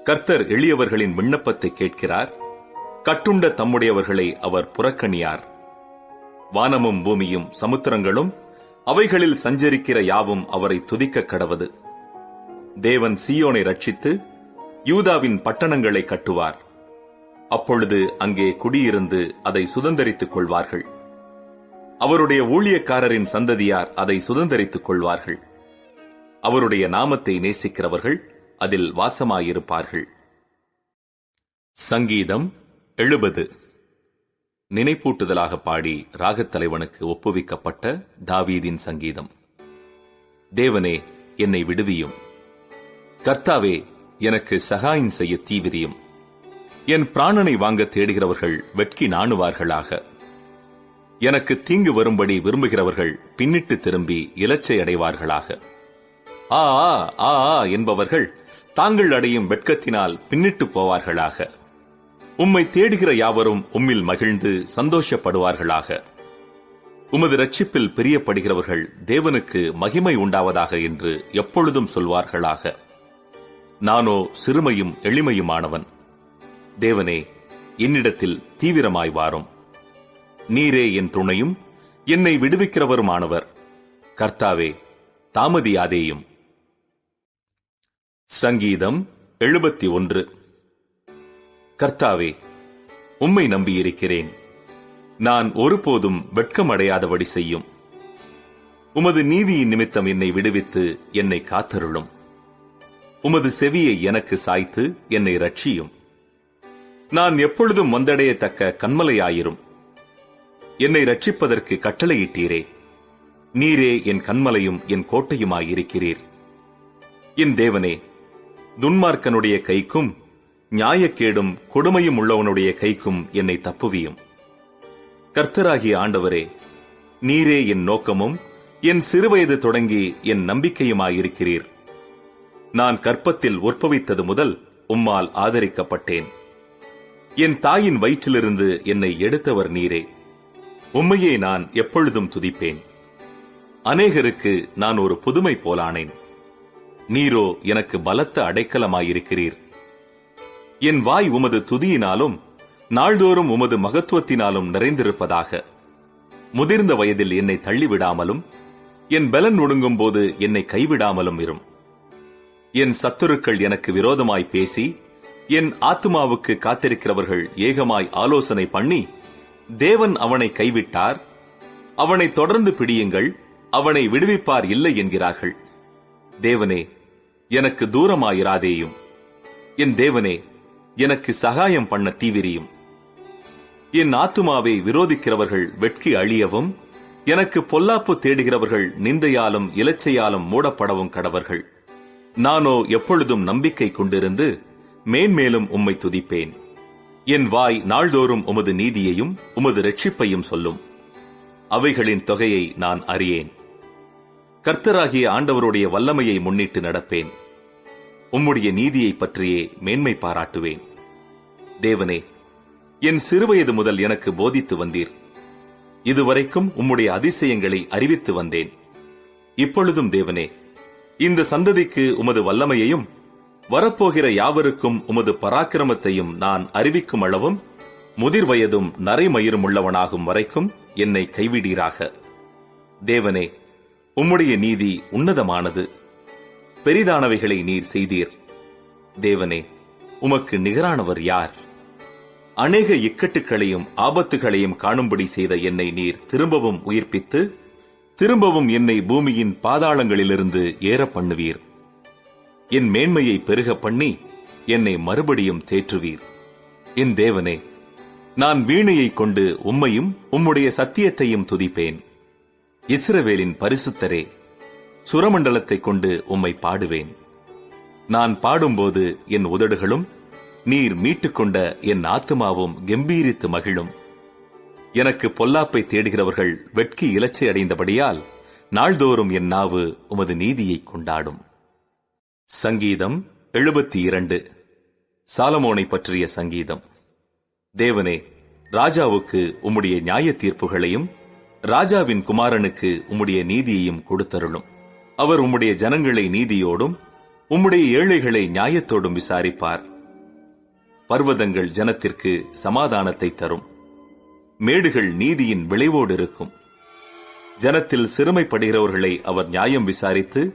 கர்த்தர் எளியவர்களின் விண்ணப்பத்தை கேட்கிறார். கட்டுண்ட தம்முடையவர்களை அவர் புறக்கணியார். வானமும் பூமியும் சமுத்திரங்களும் அவைகளில் சஞ்சரிக்கிற யாவும் அவரை துதிக்க கடவது. தேவன் சீயோனை ரட்சித்து யூதாவின் பட்டணங்களை கட்டுவார். அப்பொழுது அங்கே குடியிருந்து அதை சுதந்தரித்துக் கொள்வார்கள். அவருடைய ஊழியக்காரரின் சந்ததியார் அதை சுதந்தரித்துக் கொள்வார்கள். அவருடைய நாமத்தை நேசிக்கிறவர்கள் அதில் வாசமாயிருப்பார்கள். சங்கீதம் 70. நினைப்பூட்டுதலாக பாடி ராகத்தலைவனுக்கு ஒப்புவிக்கப்பட்ட தாவீதின் சங்கீதம். தேவனே, என்னை விடுவியும். கர்த்தாவே, எனக்கு சகாயம் செய்ய தீவிரியும். என் பிராணனை வாங்க தேடுகிறவர்கள் வெட்கி நாணுவார்களாக. எனக்கு தீங்கு வரும்படி விரும்புகிறவர்கள் பின்னிட்டு திரும்பி இலச்சை அடைவார்களாக. ஆ ஆ ஆ என்பவர்கள் தாங்கள் அடையும் வெட்கத்தினால் பின்னிட்டு போவார்களாக. உம்மை தேடுகிற யாவரும் உம்மில் மகிழ்ந்து சந்தோஷப்படுவார்களாக. உமது இரட்சிப்பில் பிரியப்படுகிறவர்கள் தேவனுக்கு மகிமை உண்டாவதாக என்று எப்பொழுதும் சொல்வார்களாக. நானோ சிறுமையும் எளிமையுமானவன். தேவனே, என்னிடத்தில் தீவிரமாய் வாரும். நீரே என் துணையும் என்னை விடுவிக்கிறவருமானவர். கர்த்தாவே, தாமதியாதேயும். சங்கீதம் 71. கர்த்தாவே, உம்மை நம்பியிருக்கிறேன். நான் ஒருபோதும் வெட்கமடையாதபடி செய்யும். உமது நீதியின் நிமித்தம் என்னை விடுவித்து என்னை காத்தருளும். உமது செவியை எனக்கு சாய்த்து என்னை ரட்சியும். நான் எப்பொழுதும் வந்தடையத்தக்க கன்மலையாயிரும். என்னை ரட்சிப்பதற்கு கட்டளையிட்டீரே. நீரே என் கன்மலையும் என் கோட்டையுமாயிருக்கிறீர். என் தேவனே, துன்மார்க்கனுடைய கைக்கும் நியாயக்கேடும் கொடுமையும் உள்ளவனுடைய கைக்கும் என்னை தப்புவியும். கர்த்தராகிய ஆண்டவரே, நீரே என் நோக்கமும் என் சிறுவயது தொடங்கி என் நம்பிக்கையுமாயிருக்கிறீர். நான் கர்ப்பத்தில் உற்பவித்தது முதல் உம்மால் ஆதரிக்கப்பட்டேன். என் தாயின் வயிற்றிலிருந்து என்னை எடுத்தவர் நீரே. உம்மையே நான் எப்பொழுதும் துதிப்பேன். அநேகருக்கு நான் ஒரு புதுமை போலானேன். நீரோ எனக்கு பலத்த அடைக்கலமாயிருக்கிறீர். என் வாய் உமது துதியினாலும் நாள்தோறும் உமது மகத்துவத்தினாலும் நிறைந்திருப்பதாக. முதிர்ந்த வயதில் என்னை தள்ளிவிடாமலும் என் பலன் ஒடுங்கும் போது என்னை கைவிடாமலும் இரும். என் சத்துருக்கள் எனக்கு விரோதமாய் பேசி என் ஆத்துமாவுக்கு காத்திருக்கிறவர்கள் ஏகமாய் ஆலோசனை பண்ணி, தேவன் அவனை கைவிட்டார், அவனை தொடர்ந்து பிடியுங்கள், அவனை விடுவிப்பார் இல்லை என்கிறார்கள். தேவனே, எனக்கு தூரமாயிராதேயும். என் தேவனே, எனக்கு சகாயம் பண்ண தீவிரியும். என் ஆத்துமாவை விரோதிக்கிறவர்கள் வெட்கி அழியவும், எனக்கு பொல்லாப்பு தேடுகிறவர்கள் நிந்தையாலும் இலச்சையாலும் மூடப்படவும் கடவர்கள். நானோ எப்பொழுதும் நம்பிக்கை கொண்டிருந்து மேன்மேலும் உம்மை துதிப்பேன். என் வாய் நாள்தோறும் உமது நீதியையும் உமது இரட்சிப்பையும் சொல்லும். அவைகளின் தொகையை நான் அறியேன். கர்த்தராகிய ஆண்டவருடைய வல்லமையை முன்னிட்டு நடப்பேன். உம்முடைய நீதியை பற்றியே மேன்மை பாராட்டுவேன். தேவனே, என் சிறுவயது முதல் எனக்கு போதித்து வந்தீர். இதுவரைக்கும் உம்முடைய அதிசயங்களை அறிவித்து வந்தேன். இப்பொழுதும் தேவனே, இந்த சந்ததிக்கு உமது வல்லமையையும் வரப்போகிற யாவருக்கும் உமது பராக்கிரமத்தையும் நான் அறிவிக்கும் அளவும் முதிர் வயதும் நரைமயிரும் உள்ளவனாகும் வரைக்கும் என்னை கைவிடீராக. தேவனே, உம்முடைய நீதி உன்னதமானது. பெரிதானவைகளை நீர் செய்தீர். தேவனே, உமக்கு நிகரானவர் யார்? அநேக இக்கட்டுகளையும் ஆபத்துகளையும் காணும்படி செய்த என்னை நீர் திரும்பவும் உயிர்ப்பித்து திரும்பவும் என்னை பூமியின் பாதாளங்களிலிருந்து ஏற பண்ணுவீர். என் மேன்மையை பெருக பண்ணி என்னை மறுபடியும் தேற்றுவீர். என் தேவனே, நான் வீணையைக் கொண்டு உம்மையும் உம்முடைய சத்தியத்தையும் துதிப்பேன். இஸ்ரவேலின் பரிசுத்தரே, சுரமண்டலத்தைக் கொண்டு உம்மை பாடுவேன். நான் பாடும்போது என் உதடுகளும் நீர் மீட்டுக்கொண்ட என் ஆத்துமாவும் கெம்பீரித்து மகிழும். எனக்கு பொல்லாப்பை தேடுகிறவர்கள் வெட்கி இலச்சை அடைந்தபடியால் நாள்தோறும் என் நாவு உமது நீதியை கொண்டாடும். சங்கீதம் 72. சாலமோனை பற்றிய சங்கீதம். தேவனே, ராஜாவுக்கு உம்முடைய நியாய தீர்ப்புகளையும் ராஜாவின் குமாரனுக்கு உம்முடைய நீதியையும் கொடுத்தருளும். அவர் உம்முடைய ஜனங்களை நீதியோடும் உம்முடைய ஏழைகளை நியாயத்தோடும் விசாரிப்பார். பர்வதங்கள் ஜனத்திற்கு சமாதானத்தை தரும். மேடுகள் நீதியின் விளைவோடு இருக்கும். ஜனத்தில் சிறுமைப்படுகிறவர்களை அவர் நியாயம் விசாரித்து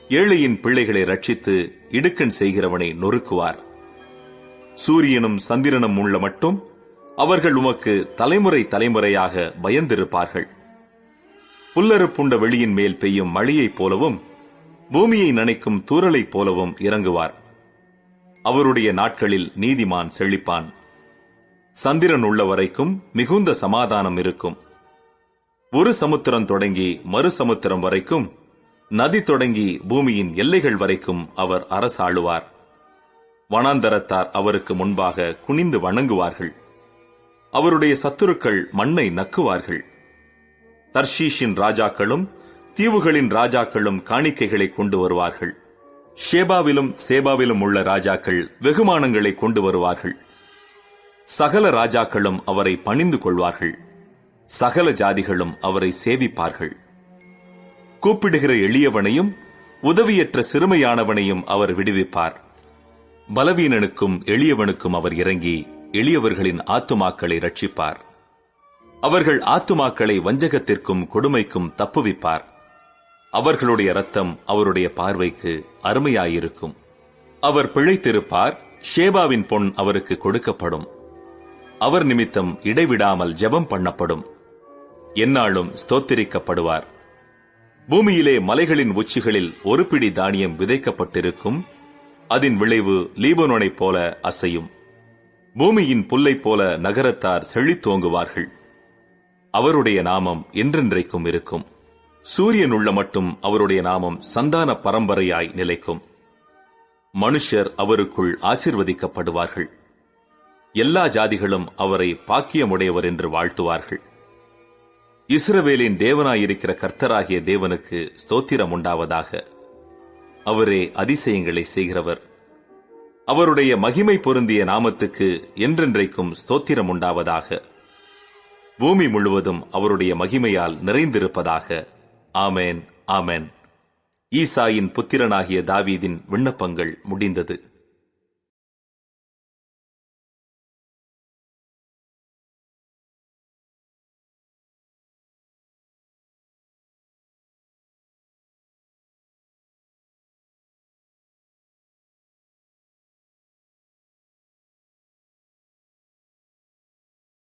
ஏழையின் பிள்ளைகளை ரட்சித்து இடுக்கண் செய்கிறவனை நொறுக்குவார். சூரியனும் சந்திரனும் உள்ள மட்டும் அவர்கள் உமக்கு தலைமுறை தலைமுறையாக பயந்திருப்பார்கள். புல்லறுப்புண்ட வெளியின் மேல் பெய்யும் மழையைப் போலவும் பூமியை நனைக்கும் தூறலைப் போலவும் இறங்குவார். அவருடைய நாட்களில் நீதிமான் செழிப்பான். சந்திரன் உள்ள வரைக்கும் மிகுந்த சமாதானம் இருக்கும். ஒரு சமுத்திரம் தொடங்கி மறு சமுத்திரம் வரைக்கும், நதி தொடங்கி பூமியின் எல்லைகள் வரைக்கும் அவர் அரசாளுவார். வனாந்தரத்தார் அவருக்கு முன்பாக குனிந்து வணங்குவார்கள். அவருடைய சத்துருக்கள் மண்ணை நக்குவார்கள். தர்ஷீஷின் ராஜாக்களும் தீவுகளின் ராஜாக்களும் காணிக்கைகளை கொண்டு வருவார்கள். ஷேபாவிலும் சேபாவிலும் உள்ள ராஜாக்கள் வெகுமானங்களை கொண்டு வருவார்கள். சகல ராஜாக்களும் அவரை பணிந்து கொள்வார்கள். சகல ஜாதிகளும் அவரை சேவிப்பார்கள். கூப்பிடுகிற எளியவனையும் உதவியற்ற சிறுமையானவனையும் அவர் விடுவிப்பார். பலவீனனுக்கும் எளியவனுக்கும் அவர் இறங்கி எளியவர்களின் ஆத்துமாக்களை ரட்சிப்பார். அவர்கள் ஆத்துமாக்களை வஞ்சகத்திற்கும் கொடுமைக்கும் தப்புவிப்பார். அவர்களுடைய இரத்தம் அவருடைய பார்வைக்கு அருமையாயிருக்கும். அவர் பிழைத்திருப்பார். ஷேபாவின் பொன் அவருக்கு கொடுக்கப்படும். அவர் நிமித்தம் இடைவிடாமல் ஜெபம் பண்ணப்படும். எந்நாளும் ஸ்தோத்திரிக்கப்படுவார். பூமியிலே மலைகளின் உச்சிகளில் ஒரு பிடி தானியம் விதைக்கப்பட்டிருக்கும். அதன் விளைவு லீபனோனைப் போல அசையும். பூமியின் புல்லைப் போல நகரத்தார் செழித்தோங்குவார்கள். அவருடைய நாமம் என்றென்றைக்கும் இருக்கும். சூரியன் உள்ள மட்டும் அவருடைய நாமம் சந்தான பரம்பரையாய் நிலைக்கும். மனுஷர் அவருக்குள் ஆசீர்வதிக்கப்படுவார்கள். எல்லா ஜாதிகளும் அவரை பாக்கியமுடையவர் என்று வாழ்த்துவார்கள். இஸ்ரவேலின் தேவனாயிருக்கிற கர்த்தராகிய தேவனுக்கு ஸ்தோத்திரம் உண்டாவதாக. அவரே அதிசயங்களை செய்கிறவர். அவருடைய மகிமை பொருந்திய நாமத்துக்கு என்றென்றைக்கும் ஸ்தோத்திரம் உண்டாவதாக. பூமி முழுவதும் அவருடைய மகிமையால் நிறைந்திருப்பதாக. ஆமென், ஆமென். ஈசாயின் புத்திரனாகிய தாவீதின் விண்ணப்பங்கள் முடிந்தது.